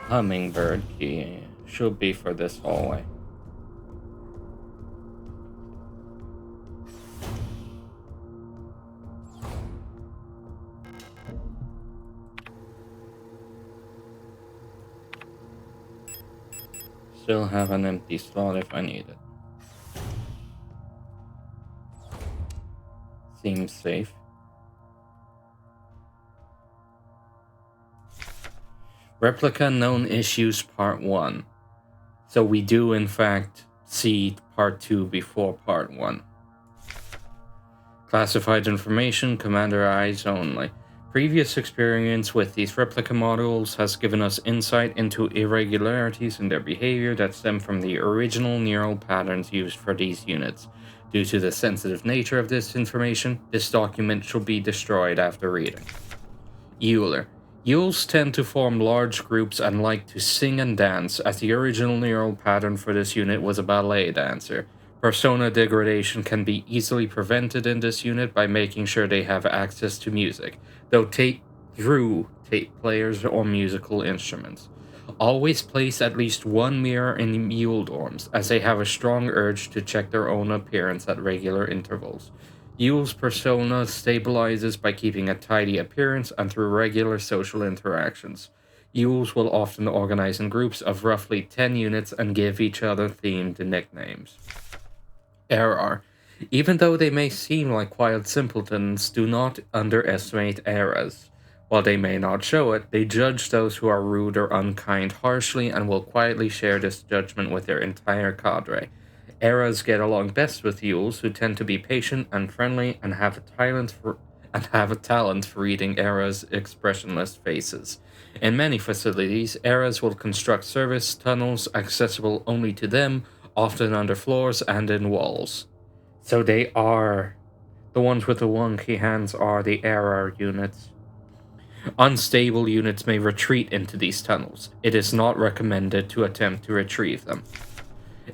Hummingbird key should be for this hallway. Still have an empty slot if I need it. Seems safe. Replica known issues part 1. So we do in fact see part 2 before part 1. Classified information, commander eyes only. Previous experience with these replica modules has given us insight into irregularities in their behavior that stem from the original neural patterns used for these units. Due to the sensitive nature of this information, this document should be destroyed after reading. Euler. Euls tend to form large groups and like to sing and dance, as the original neural pattern for this unit was a ballet dancer. Persona degradation can be easily prevented in this unit by making sure they have access to music, though tape players or musical instruments. Always place at least one mirror in mule dorms, as they have a strong urge to check their own appearance at regular intervals. Yule's persona stabilizes by keeping a tidy appearance and through regular social interactions. Yules will often organize in groups of roughly 10 units and give each other themed nicknames. Error. Even though they may seem like quiet simpletons, do not underestimate eras. While they may not show it, they judge those who are rude or unkind harshly and will quietly share this judgment with their entire cadre. Eras get along best with Yules, who tend to be patient and friendly and have a talent for reading Era's expressionless faces. In many facilities, Eras will construct service tunnels accessible only to them, often under floors and in walls. So they are... The ones with the wonky hands are the Era units. Unstable units may retreat into these tunnels. It is not recommended to attempt to retrieve them.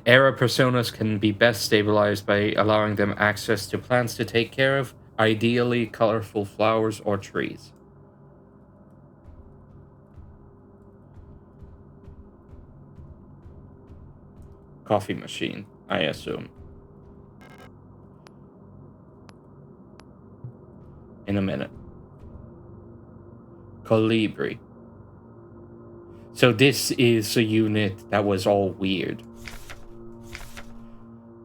Era personas can be best stabilized by allowing them access to plants to take care of, ideally colorful flowers or trees. Coffee machine, I assume. In a minute. Colibri. So this is a unit that was all weird.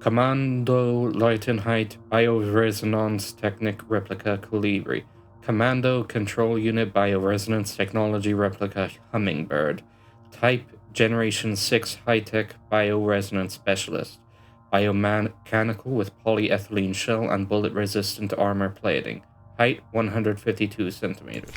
Commando Lightenheit Bioresonance Technic Replica Colibri. Commando Control Unit Bioresonance Technology Replica Hummingbird. Type Generation 6 High-Tech Bioresonance Specialist. Biomechanical with polyethylene shell and bullet-resistant armor plating. Height 152 centimeters.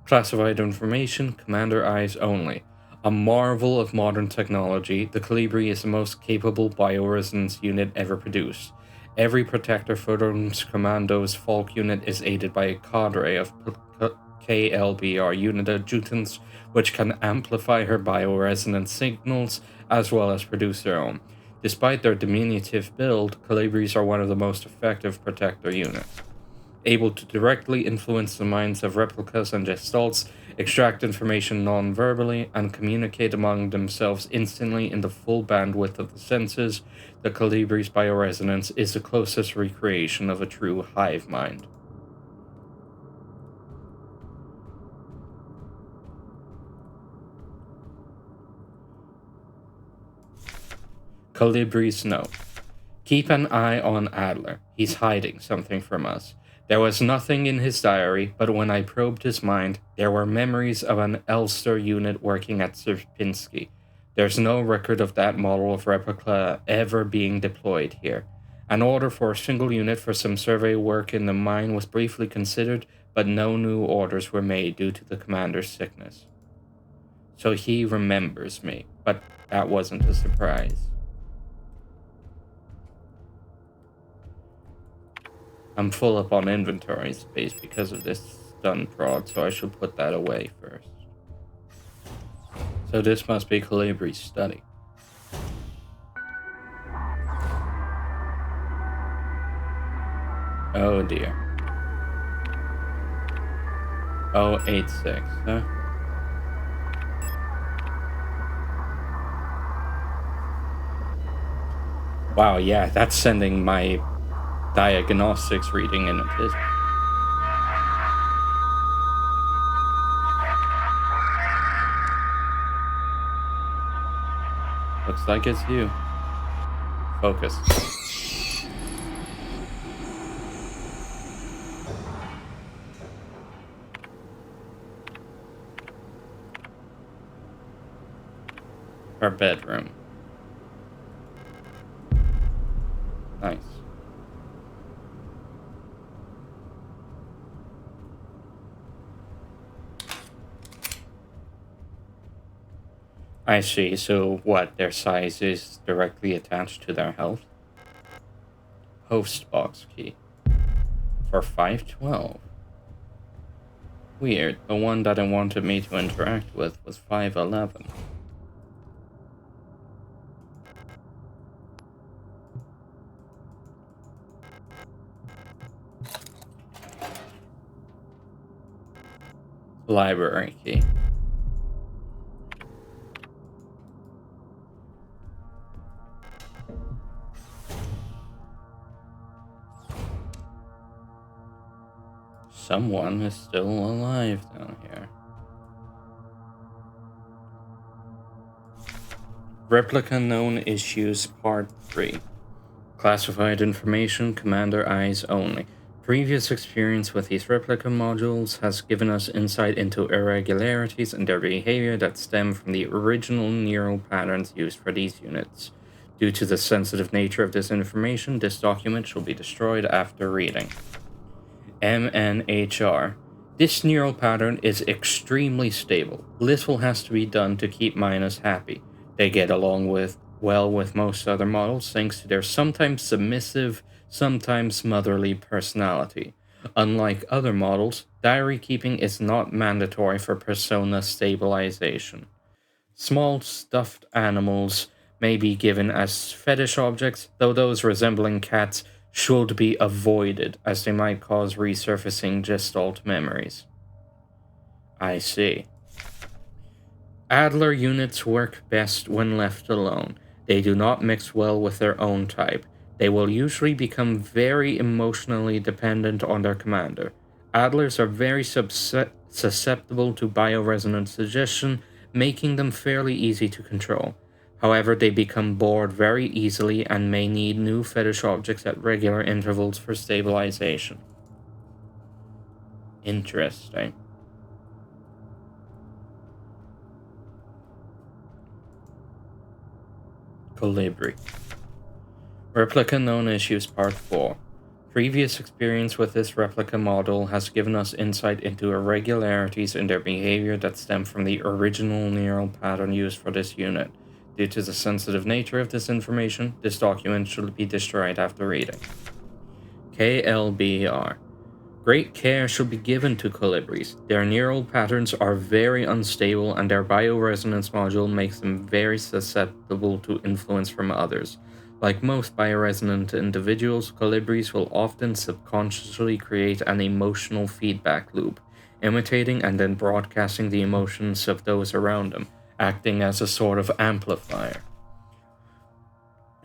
Classified information, commander eyes only. A marvel of modern technology, the Colibri is the most capable bioresonance unit ever produced. Every Protector Photon's Commando's Falk unit is aided by a cadre of KLBR unit adjutants which can amplify her bioresonance signals as well as produce their own. Despite their diminutive build, Colibris are one of the most effective Protector units. Able to directly influence the minds of replicas and gestalts, extract information non-verbally, and communicate among themselves instantly in the full bandwidth of the senses, the Calibri's bioresonance is the closest recreation of a true hive mind. Calibri's note. Keep an eye on Adler. He's hiding something from us. There was nothing in his diary, but when I probed his mind, there were memories of an Elster unit working at Sierpinski. There's no record of that model of replica ever being deployed here. An order for a single unit for some survey work in the mine was briefly considered, but no new orders were made due to the commander's sickness. So he remembers me, but that wasn't a surprise. I'm full up on inventory space because of this stun prod, so I should put that away first. So this must be Calibri's study. Oh dear. 086, huh? Wow, yeah, that's sending my diagnostics reading in it. Looks like it's you. Focus. Our bedroom. Nice. I see, so what, their size is directly attached to their health? Host box key. For 512. Weird, the one that it wanted me to interact with was 511. Library key. Someone is still alive down here. Replica Known Issues Part 3. Classified information, Commander Eyes only. Previous experience with these replica modules has given us insight into irregularities in their behavior that stem from the original neural patterns used for these units. Due to the sensitive nature of this information, this document shall be destroyed after reading. MNHR. This neural pattern is extremely stable. Little has to be done to keep miners happy. They get along well with most other models thanks to their sometimes submissive, sometimes motherly personality. Unlike other models, diary keeping is not mandatory for persona stabilization. Small stuffed animals may be given as fetish objects, though those resembling cats should be avoided as they might cause resurfacing gestalt memories. I see. Adler units work best when left alone. They do not mix well with their own type. They will usually become very emotionally dependent on their commander. Adlers are very susceptible to bioresonance suggestion, making them fairly easy to control. However, they become bored very easily and may need new fetish objects at regular intervals for stabilization. Interesting. Colibri. Replica Known Issues Part 4. Previous experience with this replica model has given us insight into irregularities in their behavior that stem from the original neural pattern used for this unit. Due to the sensitive nature of this information, this document should be destroyed after reading. KLBR. Great care should be given to colibris. Their neural patterns are very unstable and their bioresonance module makes them very susceptible to influence from others. Like most bioresonant individuals, colibris will often subconsciously create an emotional feedback loop, imitating and then broadcasting the emotions of those around them, acting as a sort of amplifier.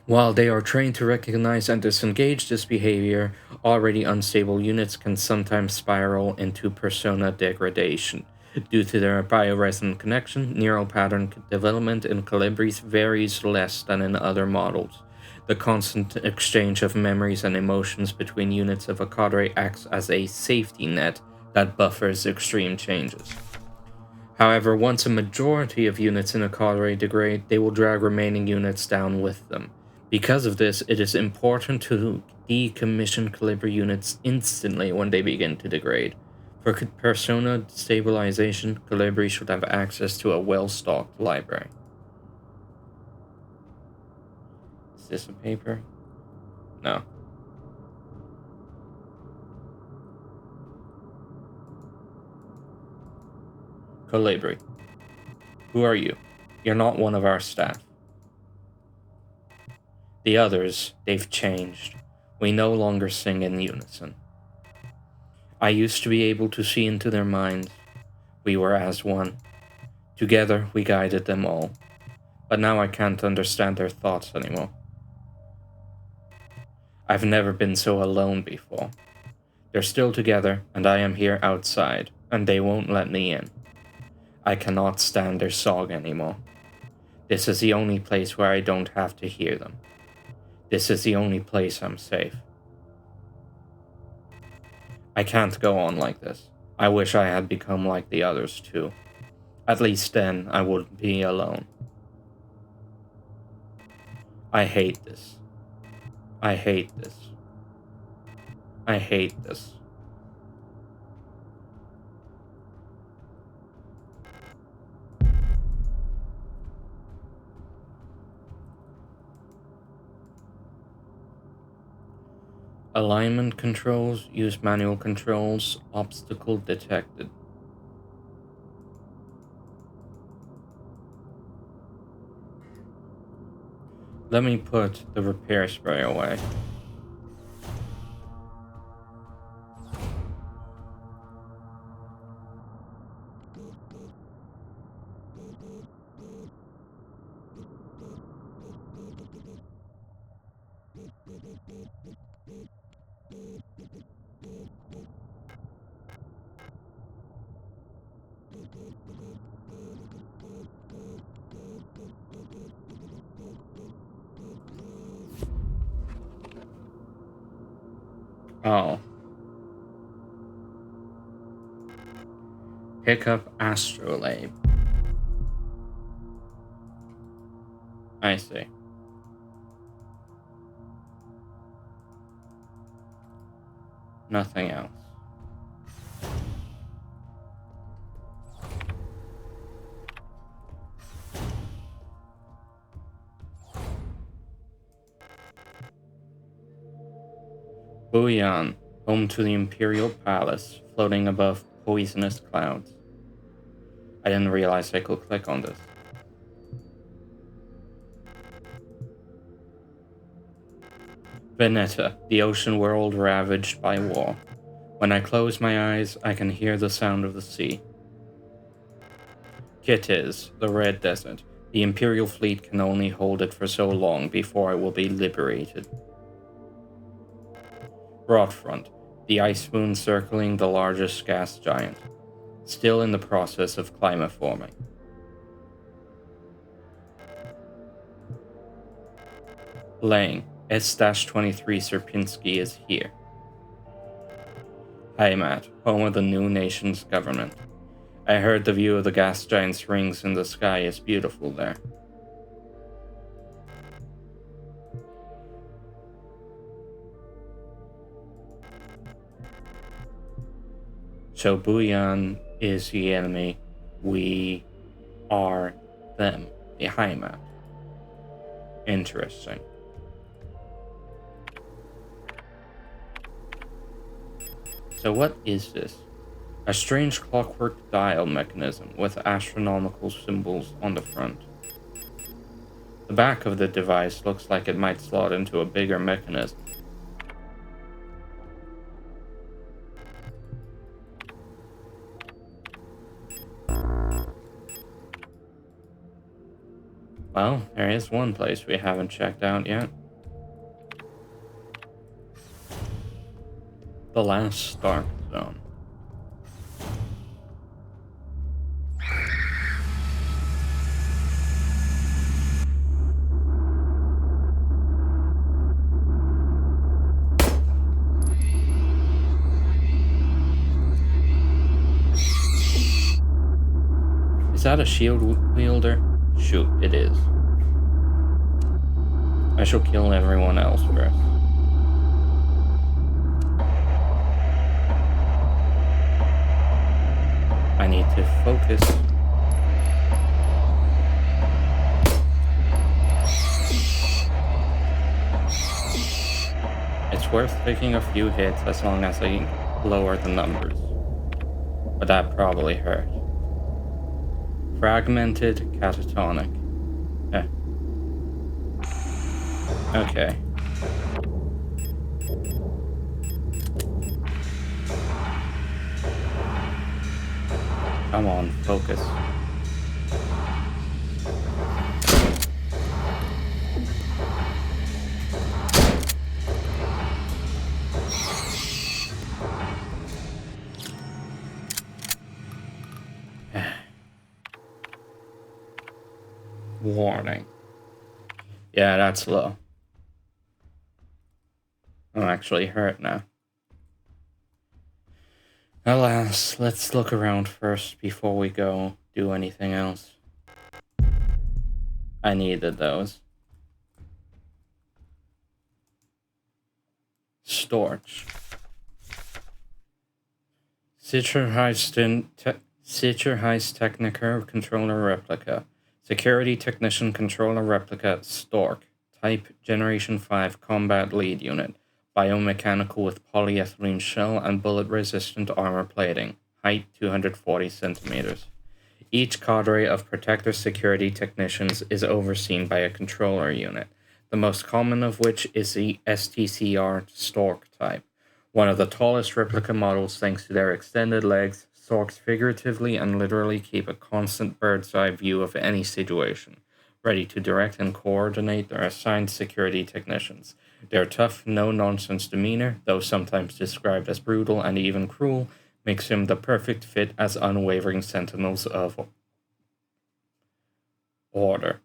While they are trained to recognize and disengage this behavior, already unstable units can sometimes spiral into persona degradation. Due to their bioresonant connection, neural pattern development in colibris varies less than in other models. The constant exchange of memories and emotions between units of a cadre acts as a safety net that buffers extreme changes. However, once a majority of units in a cadre degrade, they will drag remaining units down with them. Because of this, it is important to decommission Calibri units instantly when they begin to degrade. For persona stabilization, Calibri should have access to a well-stocked library. Is this a paper? No. Calibri. Who are you? You're not one of our staff. The others, they've changed. We no longer sing in unison. I used to be able to see into their minds. We were as one. Together, we guided them all. But now I can't understand their thoughts anymore. I've never been so alone before. They're still together, and I am here outside, and they won't let me in. I cannot stand their song anymore. This is the only place where I don't have to hear them. This is the only place I'm safe. I can't go on like this. I wish I had become like the others too. At least then I wouldn't be alone. I hate this. I hate this. I hate this. Alignment controls, use manual controls, obstacle detected. Let me put the repair spray away. Oh. Pick up astrolabe. I see. Nothing else. Buyan, home to the Imperial Palace, floating above poisonous clouds. I didn't realize I could click on this. Veneta, the ocean world ravaged by war. When I close my eyes, I can hear the sound of the sea. Kittiz, the Red Desert. The Imperial fleet can only hold it for so long before it will be liberated. Broadfront, the ice moon circling the largest gas giant, still in the process of climaforming. Lang, S-23 Sierpinski is here. Heimat, home of the new nation's government. I heard the view of the gas giant's rings in the sky is beautiful there. So Buyan is the enemy. We are them. The Heimat. Interesting. So what is this? A strange clockwork dial mechanism with astronomical symbols on the front. The back of the device looks like it might slot into a bigger mechanism. Well, there is one place we haven't checked out yet. The last Stark Zone. Is that a shield wielder? Shoot, it is. I shall kill everyone else first. I need to focus. It's worth taking a few hits as long as I lower the numbers. But that probably hurt. Fragmented catatonic. Okay. Come on, focus. Warning. Yeah, that's low. I'm actually hurt now. Alas, let's look around first before we go do anything else. I needed those. Storage. Sicherheitstechniker controller replica. Security technician controller replica Stork. Type Generation 5 combat lead unit. Biomechanical with polyethylene shell and bullet-resistant armor plating. Height 240 centimeters. Each cadre of protector security technicians is overseen by a controller unit, the most common of which is the STCR Stork type. One of the tallest replica models thanks to their extended legs, Storks figuratively and literally keep a constant bird's-eye view of any situation, ready to direct and coordinate their assigned security technicians. Their tough, no-nonsense demeanor, though sometimes described as brutal and even cruel, makes him the perfect fit as unwavering sentinels of order.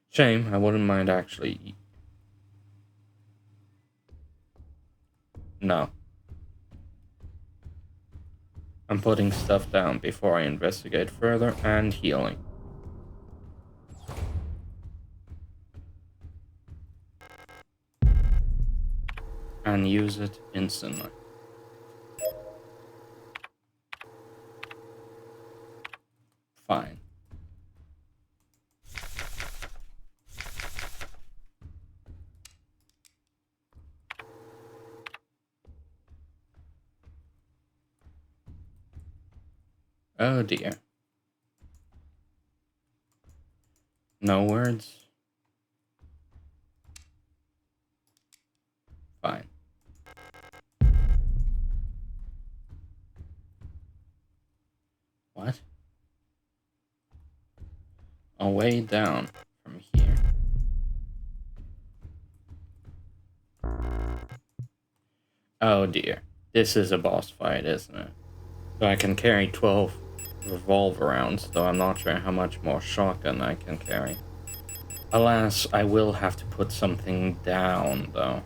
Shame, I wouldn't mind actually. No. I'm putting stuff down before I investigate further and healing. And use it instantly. Fine. Oh dear. No words? Fine. What? A way down from here. Oh dear. This is a boss fight, isn't it? So I can carry 12 revolver rounds, though I'm not sure how much more shotgun I can carry. Alas, I will have to put something down, though.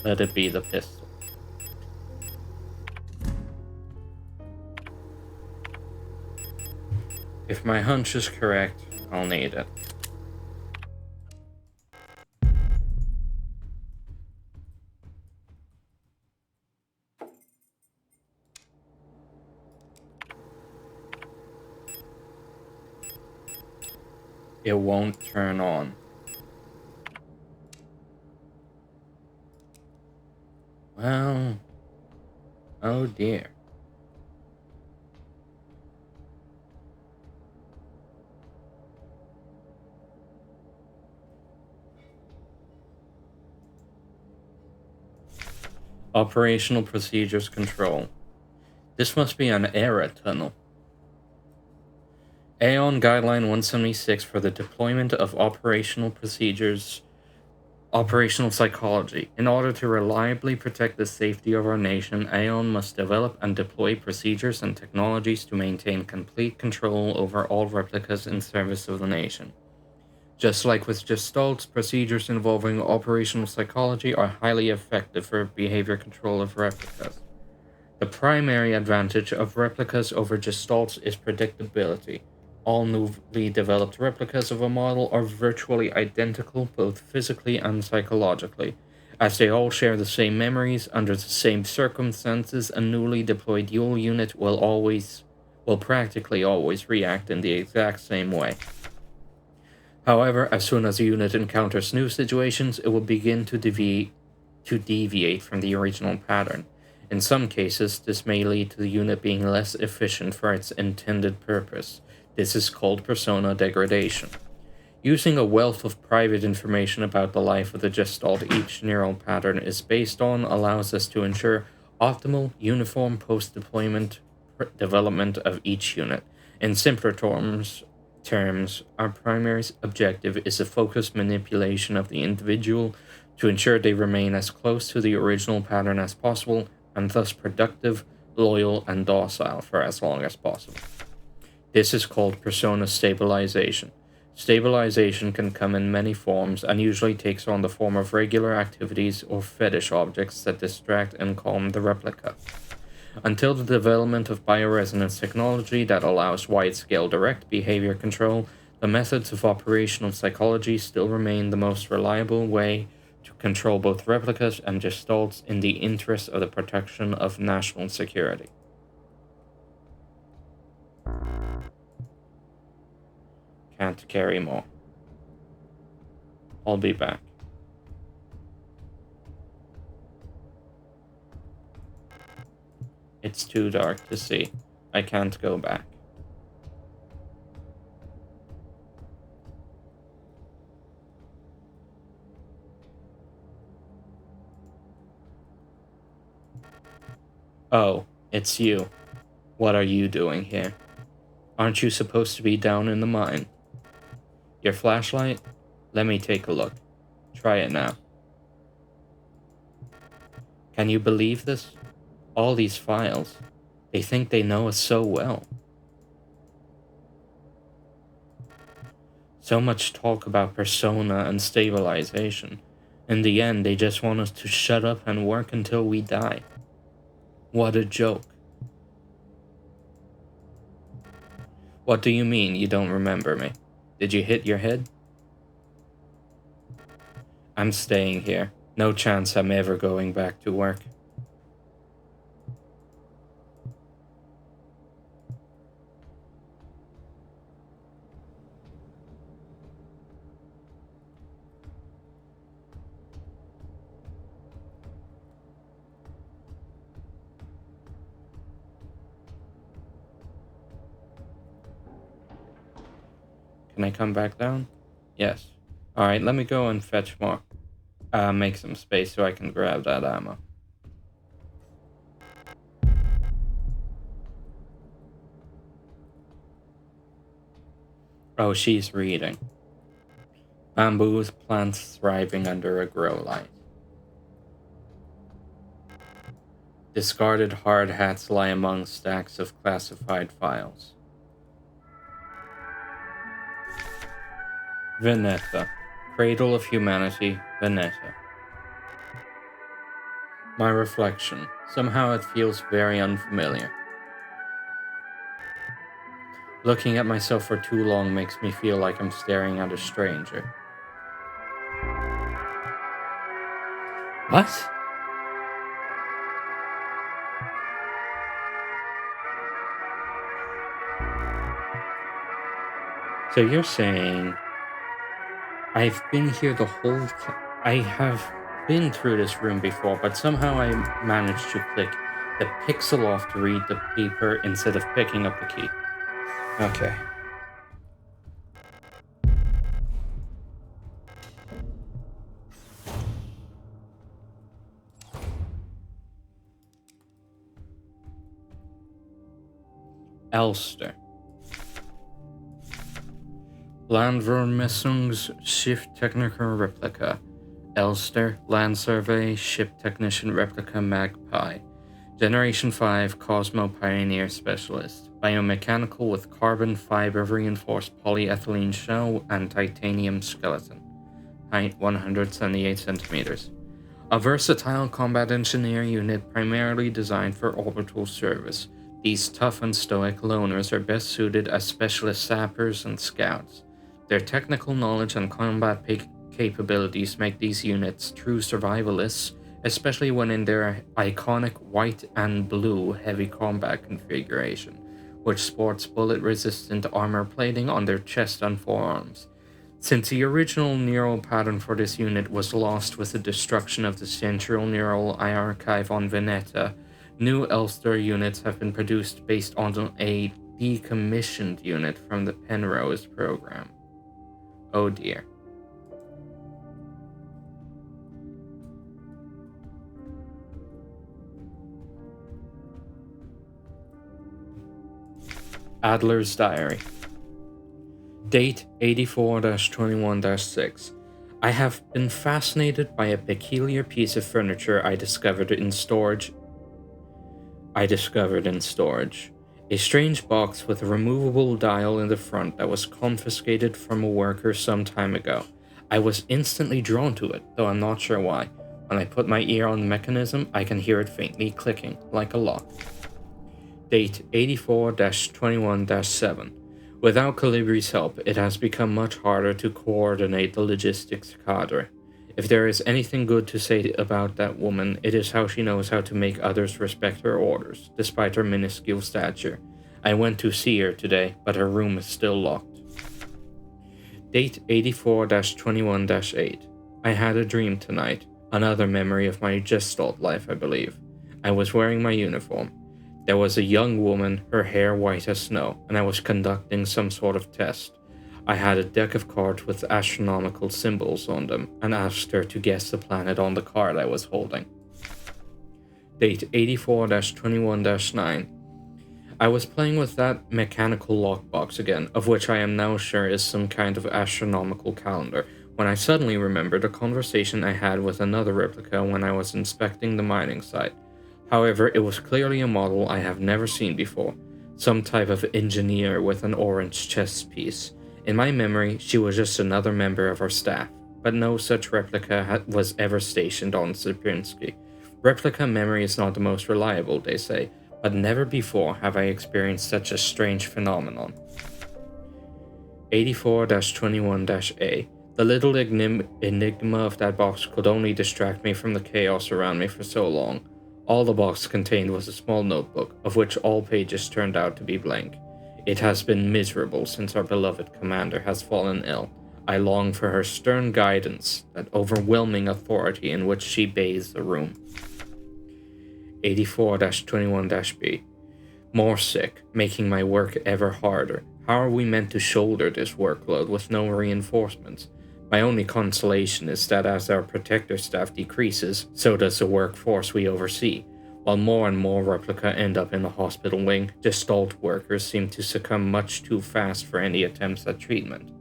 Let it be the pistol. If my hunch is correct, I'll need it. It won't turn on. Well, oh dear. Operational Procedures Control. This must be an error tunnel. Aeon Guideline 176 for the deployment of operational procedures, operational psychology. In order to reliably protect the safety of our nation, Aeon must develop and deploy procedures and technologies to maintain complete control over all replicas in service of the nation. Just like with Gestalt's, procedures involving operational psychology are highly effective for behavior control of replicas. The primary advantage of replicas over Gestalts is predictability. All newly developed replicas of a model are virtually identical both physically and psychologically. As they all share the same memories under the same circumstances, a newly deployed dual unit will practically always react in the exact same way. However, as soon as a unit encounters new situations, it will begin to deviate from the original pattern. In some cases, this may lead to the unit being less efficient for its intended purpose. This is called persona degradation. Using a wealth of private information about the life of the Gestalt each neural pattern is based on allows us to ensure optimal, uniform post-deployment development of each unit. In simpler terms, our primary objective is the focused manipulation of the individual to ensure they remain as close to the original pattern as possible and thus productive, loyal, and docile for as long as possible. This is called persona stabilization. Stabilization can come in many forms and usually takes on the form of regular activities or fetish objects that distract and calm the replica. Until the development of bioresonance technology that allows wide-scale direct behavior control, the methods of operational psychology still remain the most reliable way to control both replicas and gestalts in the interest of the protection of national security. Can't carry more. I'll be back. It's too dark to see. I can't go back. Oh, it's you. What are you doing here? Aren't you supposed to be down in the mine? Your flashlight? Let me take a look. Try it now. Can you believe this? All these files. They think they know us so well. So much talk about persona and stabilization. In the end, they just want us to shut up and work until we die. What a joke. What do you mean you don't remember me? Did you hit your head? I'm staying here. No chance I'm ever going back to work. Can I come back down? Yes. Alright, let me go and fetch more. Make some space so I can grab that ammo. Oh, she's reading. Bamboos, plants thriving under a grow light. Discarded hard hats lie among stacks of classified files. Veneta. Cradle of humanity, Veneta. My reflection. Somehow it feels very unfamiliar. Looking at myself for too long makes me feel like I'm staring at a stranger. What? So you're saying I've been here the whole time. I have been through this room before, but somehow I managed to click the pixel off to read the paper instead of picking up the key. Okay. Elster. Landvermessung's Schiff-Techniker Replica. Elster, Land Survey, Ship Technician Replica Magpie. Generation 5 Cosmo Pioneer Specialist. Biomechanical with carbon fiber reinforced polyethylene shell and titanium skeleton. Height 178 centimeters. A versatile combat engineer unit primarily designed for orbital service. These tough and stoic loners are best suited as specialist sappers and scouts. Their technical knowledge and combat capabilities make these units true survivalists, especially when in their iconic white and blue heavy combat configuration, which sports bullet-resistant armor plating on their chest and forearms. Since the original neural pattern for this unit was lost with the destruction of the central neural archive on Veneta, new Elster units have been produced based on a decommissioned unit from the Penrose program. Oh dear. Adler's Diary. Date 84-21-6. I have been fascinated by a peculiar piece of furniture I discovered in storage. A strange box with a removable dial in the front that was confiscated from a worker some time ago. I was instantly drawn to it, though I'm not sure why. When I put my ear on the mechanism, I can hear it faintly clicking, like a lock. Date 84-21-7. Without Calibri's help, it has become much harder to coordinate the logistics cadre. If there is anything good to say about that woman, it is how she knows how to make others respect her orders, despite her minuscule stature. I went to see her today, but her room is still locked. Date 84-21-8. I had a dream tonight, another memory of my Gestalt life, I believe. I was wearing my uniform. There was a young woman, her hair white as snow, and I was conducting some sort of test. I had a deck of cards with astronomical symbols on them, and asked her to guess the planet on the card I was holding. Date 84-21-9. I was playing with that mechanical lockbox again, of which I am now sure is some kind of astronomical calendar, when I suddenly remembered a conversation I had with another replica when I was inspecting the mining site. However, it was clearly a model I have never seen before, some type of engineer with an orange chest piece. In my memory, she was just another member of our staff, but no such replica was ever stationed on Sierpinski. Replica memory is not the most reliable, they say, but never before have I experienced such a strange phenomenon. 84-21-A. The little enigma of that box could only distract me from the chaos around me for so long. All the box contained was a small notebook, of which all pages turned out to be blank. It has been miserable since our beloved commander has fallen ill. I long for her stern guidance, that overwhelming authority in which she bathes the room. 84-21-B. More sick, making my work ever harder. How are we meant to shoulder this workload with no reinforcements? My only consolation is that as our protector staff decreases, so does the workforce we oversee. While more and more replica end up in the hospital wing, Gestalt workers seem to succumb much too fast for any attempts at treatment.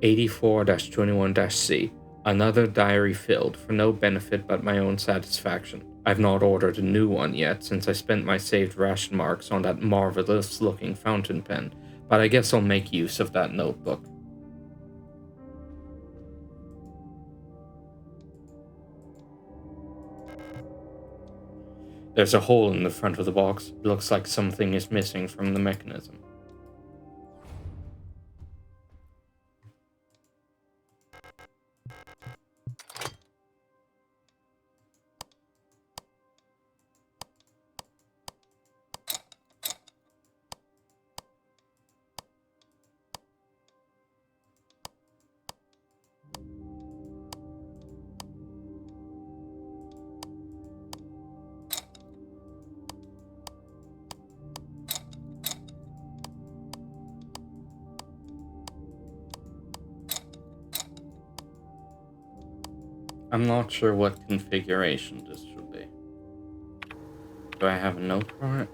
84-21-C. Another diary filled, for no benefit but my own satisfaction. I've not ordered a new one yet, since I spent my saved ration marks on that marvelous-looking fountain pen, but I guess I'll make use of that notebook. There's a hole in the front of the box. It looks like something is missing from the mechanism. I'm not sure what configuration this should be. Do I have a note for it?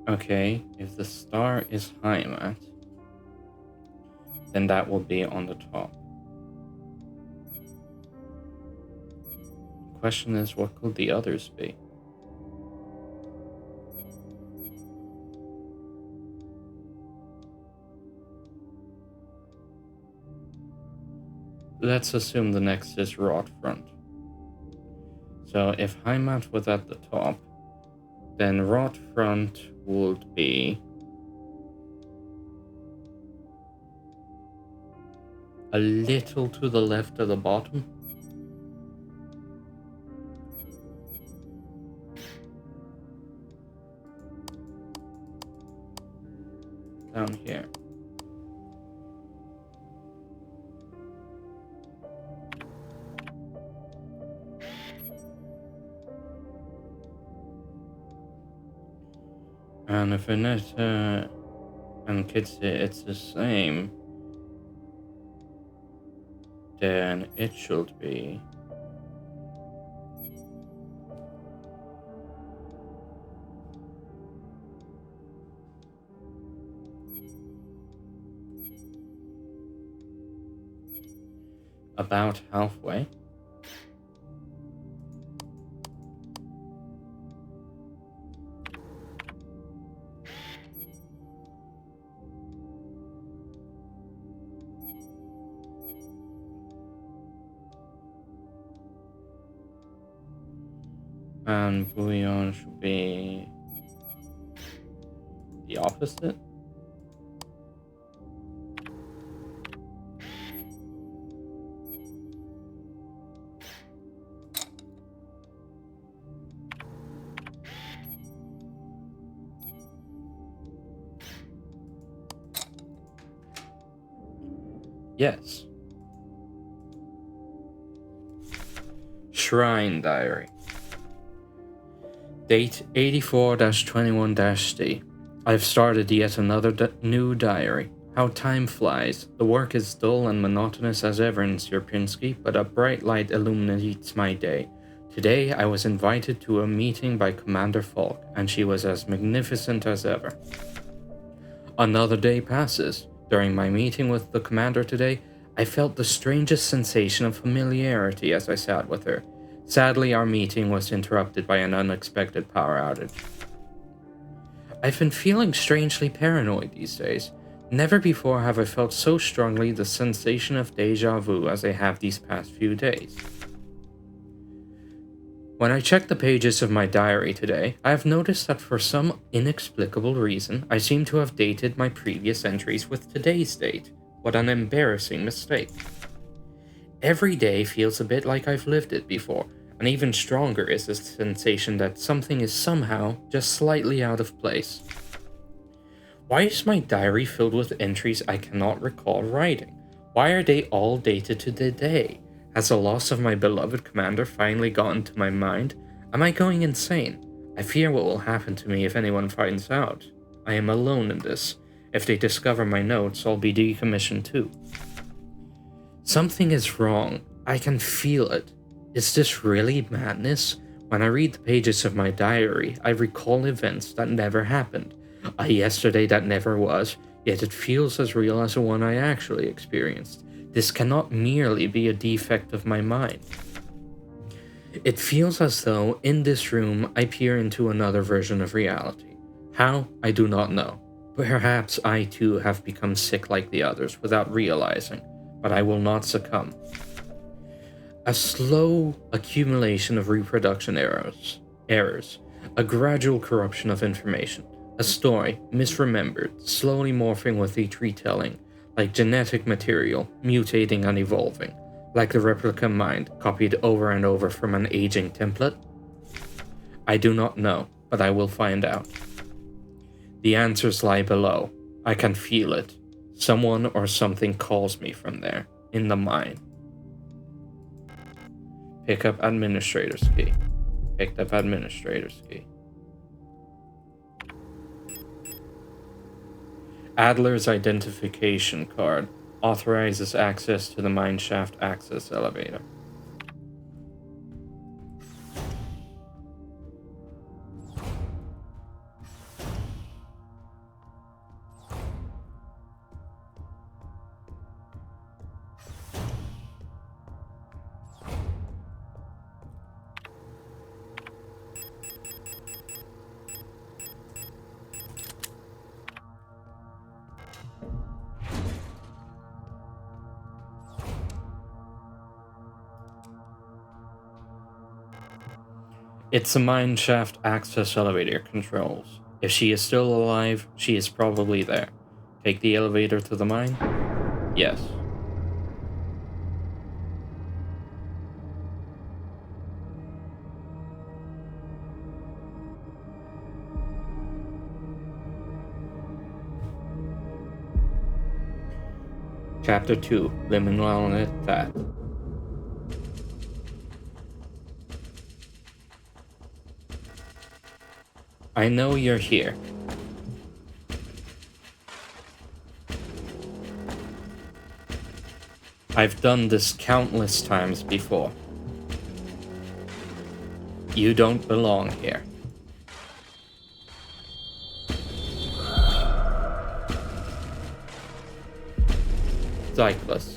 Okay, if the star is Heimat, then that will be on the top. The question is, what could the others be? Let's assume the next is Rot Front. So if Heimat was at the top, then Rot Front would be a little to the left of the bottom. Down here. And if Annette and Kitty it's the same, then it should be about halfway. And Bouillon should be the opposite. Yes. Shrine Diary. Date 84-21-D. I've started yet another new diary. How time flies. The work is dull and monotonous as ever in Sierpinski, but a bright light illuminates my day. Today I was invited to a meeting by Commander Falk, and she was as magnificent as ever. Another day passes. During my meeting with the commander today, I felt the strangest sensation of familiarity as I sat with her. Sadly, our meeting was interrupted by an unexpected power outage. I've been feeling strangely paranoid these days. Never before have I felt so strongly the sensation of deja vu as I have these past few days. When I checked the pages of my diary today, I have noticed that for some inexplicable reason, I seem to have dated my previous entries with today's date. What an embarrassing mistake. Every day feels a bit like I've lived it before, and even stronger is the sensation that something is somehow just slightly out of place. Why is my diary filled with entries I cannot recall writing? Why are they all dated to the day? Has the loss of my beloved commander finally gotten to my mind? Am I going insane? I fear what will happen to me if anyone finds out. I am alone in this. If they discover my notes, I'll be decommissioned too. Something is wrong. I can feel it. Is this really madness? When I read the pages of my diary, I recall events that never happened. A yesterday that never was, yet it feels as real as the one I actually experienced. This cannot merely be a defect of my mind. It feels as though, in this room, I peer into another version of reality. How? I do not know. Perhaps I too have become sick like the others without realizing, but I will not succumb. A slow accumulation of reproduction errors, a gradual corruption of information, a story, misremembered, slowly morphing with each retelling, like genetic material, mutating and evolving, like the replica mind copied over and over from an aging template? I do not know, but I will find out. The answers lie below. I can feel it. Someone or something calls me from there, in the mind. Pick up administrator's key. Picked up administrator's key. Adler's identification card authorizes access to the mineshaft access elevator. It's a mineshaft access elevator controls. If she is still alive, she is probably there. Take the elevator to the mine? Yes. Chapter 2, Liminal That. I know you're here. I've done this countless times before. You don't belong here. Signalis.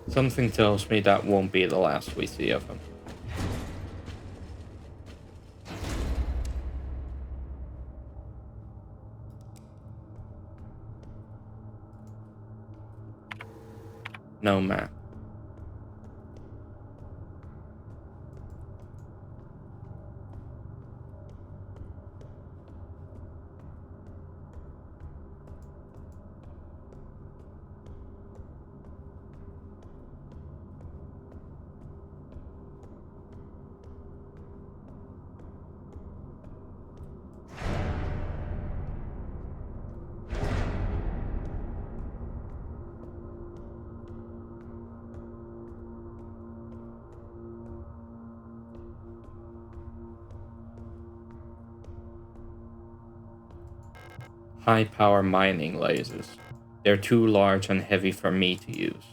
Something tells me that won't be the last we see of him. No map. High-power mining lasers. They're too large and heavy for me to use.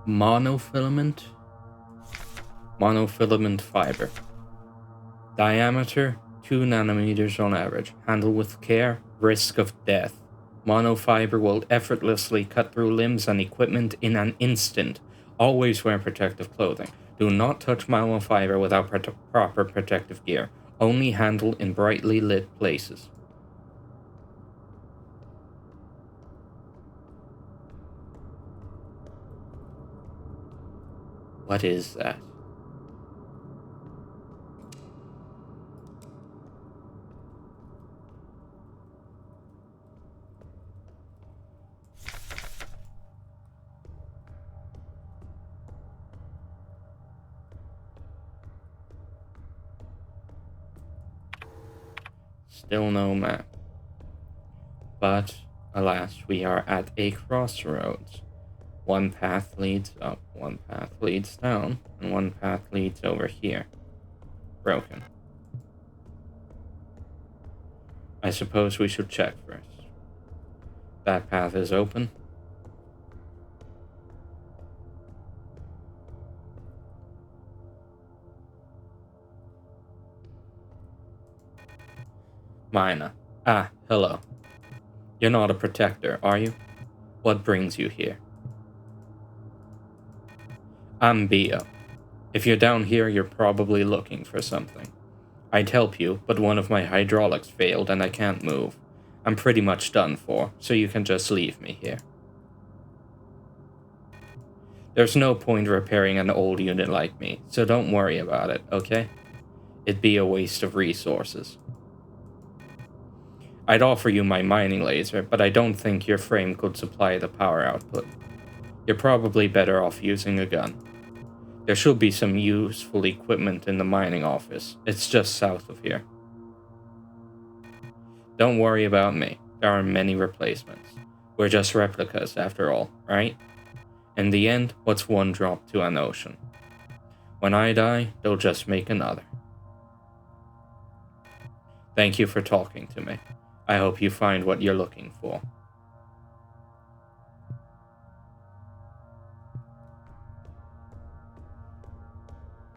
Monofilament fiber. Diameter 2 nanometers on average. Handle with care. Risk of death Monofiber will effortlessly cut through limbs and equipment in an instant. Always wear protective clothing. Do not touch monofiber without proper protective gear. Only handle in brightly lit places. What is that? Still no map. But, alas, we are at a crossroads. One path leads up, one path leads down, and one path leads over here. Broken. I suppose we should check first. That path is open. Mina. Ah, hello. You're not a protector, are you? What brings you here? I'm Bio. If you're down here, you're probably looking for something. I'd help you, but one of my hydraulics failed and I can't move. I'm pretty much done for, so you can just leave me here. There's no point repairing an old unit like me, so don't worry about it, okay? It'd be a waste of resources. I'd offer you my mining laser, but I don't think your frame could supply the power output. You're probably better off using a gun. There should be some useful equipment in the mining office. It's just south of here. Don't worry about me. There are many replacements. We're just replicas after all, right? In the end, what's one drop to an ocean? When I die, they'll just make another. Thank you for talking to me. I hope you find what you're looking for.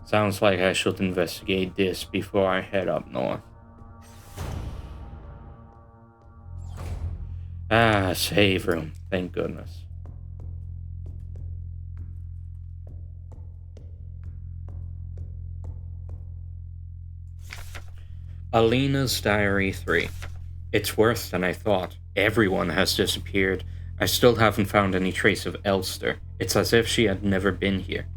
Sounds like I should investigate this before I head up north. Ah, save room. Thank goodness. Alina's Diary 3. It's worse than I thought. Everyone has disappeared. I still haven't found any trace of Elster. It's as if she had never been here.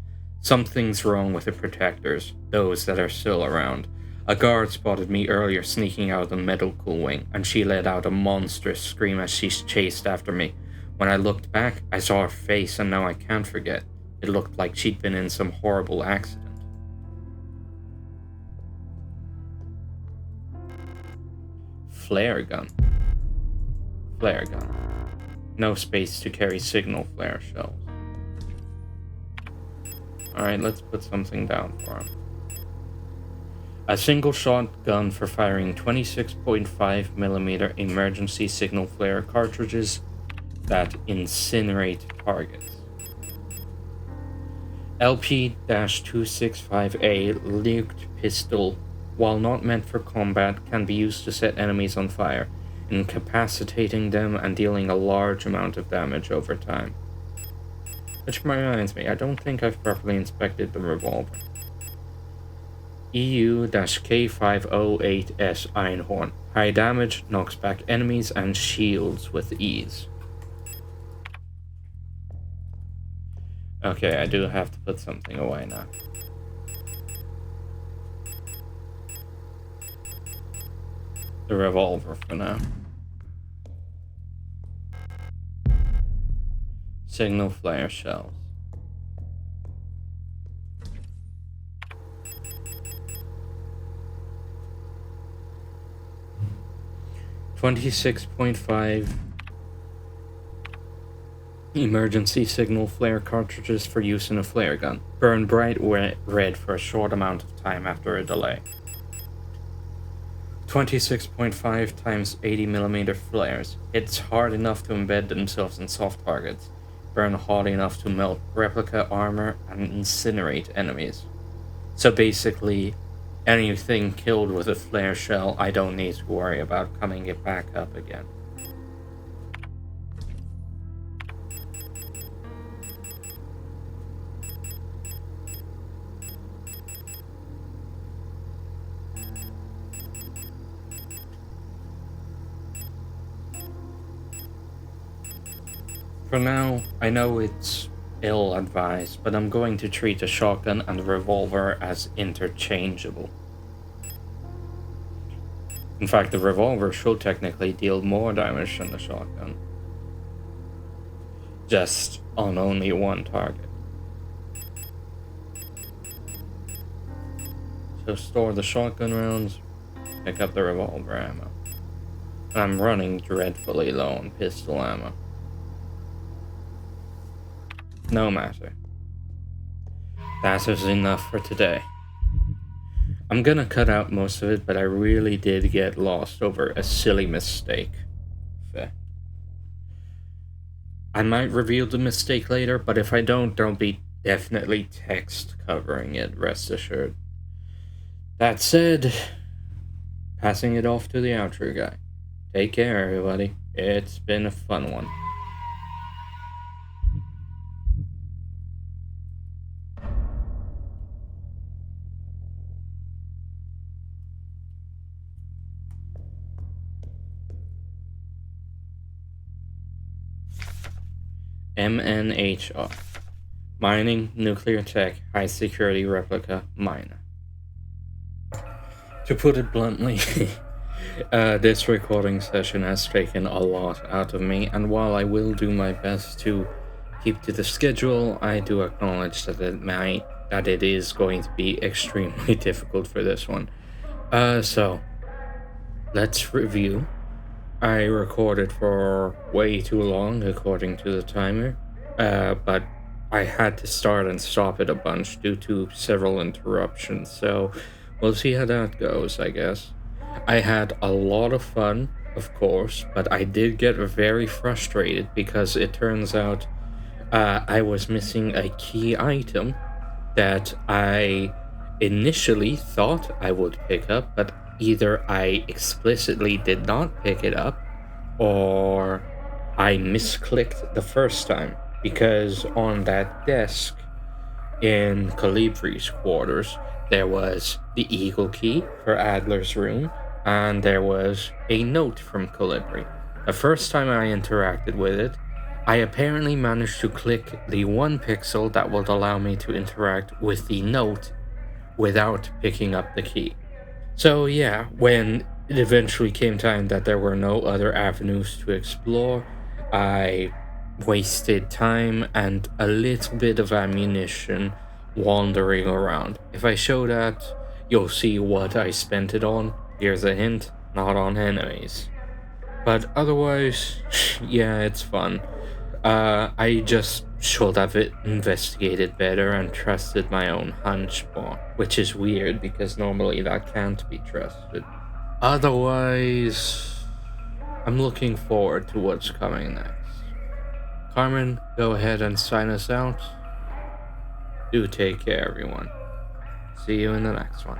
Something's wrong with the protectors, those that are still around. A guard spotted me earlier sneaking out of the medical wing, and she let out a monstrous scream as she chased after me. When I looked back, I saw her face, and now I can't forget. It looked like she'd been in some horrible accident. Flare gun. Flare gun. No space to carry signal flare shells. Alright, let's put something down for him. A single shot gun for firing 26.5mm emergency signal flare cartridges that incinerate targets. LP-265A Luked pistol, while not meant for combat, can be used to set enemies on fire, incapacitating them and dealing a large amount of damage over time. Which reminds me, I don't think I've properly inspected the revolver. EU-K508S Einhorn. High damage, knocks back enemies and shields with ease. Okay, I do have to put something away now. The revolver for now. Signal flare shells. .5 emergency signal flare cartridges for use in a flare gun. Burn bright red for a short amount of time after a delay. 26.5 times 80mm flares. It's hard enough to embed themselves in soft targets. Burn hot enough to melt replica armor and incinerate enemies. So basically, anything killed with a flare shell, I don't need to worry about coming it back up again. For now, I know it's ill-advised, but I'm going to treat a shotgun and a revolver as interchangeable. In fact, the revolver should technically deal more damage than the shotgun, just on only one target. So store the shotgun rounds, pick up the revolver ammo. I'm running dreadfully low on pistol ammo. No matter. That is enough for today. I'm gonna cut out most of it, but I really did get lost over a silly mistake. Fair. I might reveal the mistake later, but if I don't, there'll be definitely text covering it, rest assured. That said, passing it off to the outro guy. Take care, everybody. It's been a fun one. MNHR. Mining, Nuclear Tech, High Security Replica, Miner. To put it bluntly, this recording session has taken a lot out of me, and while I will do my best to keep to the schedule, I do acknowledge that it is going to be extremely difficult for this one. So let's review. I recorded for way too long according to the timer, but I had to start and stop it a bunch due to several interruptions, so we'll see how that goes, I guess. I had a lot of fun, of course, but I did get very frustrated because it turns out I was missing a key item that I initially thought I would pick up, but either I explicitly did not pick it up or I misclicked the first time, because on that desk in Calibri's quarters there was the Eagle key for Adler's room, and there was a note from Calibri. The first time I interacted with it, I apparently managed to click the one pixel that would allow me to interact with the note without picking up the key. So yeah, when it eventually came time that there were no other avenues to explore, I wasted time and a little bit of ammunition wandering around. If I show that, you'll see what I spent it on. Here's a hint, not on enemies. But otherwise, yeah, it's fun. I just should have investigated better and trusted my own hunch more, which is weird because normally that can't be trusted. Otherwise, I'm looking forward to what's coming next. Carmen, go ahead and sign us out. Do take care, everyone. See you in the next one.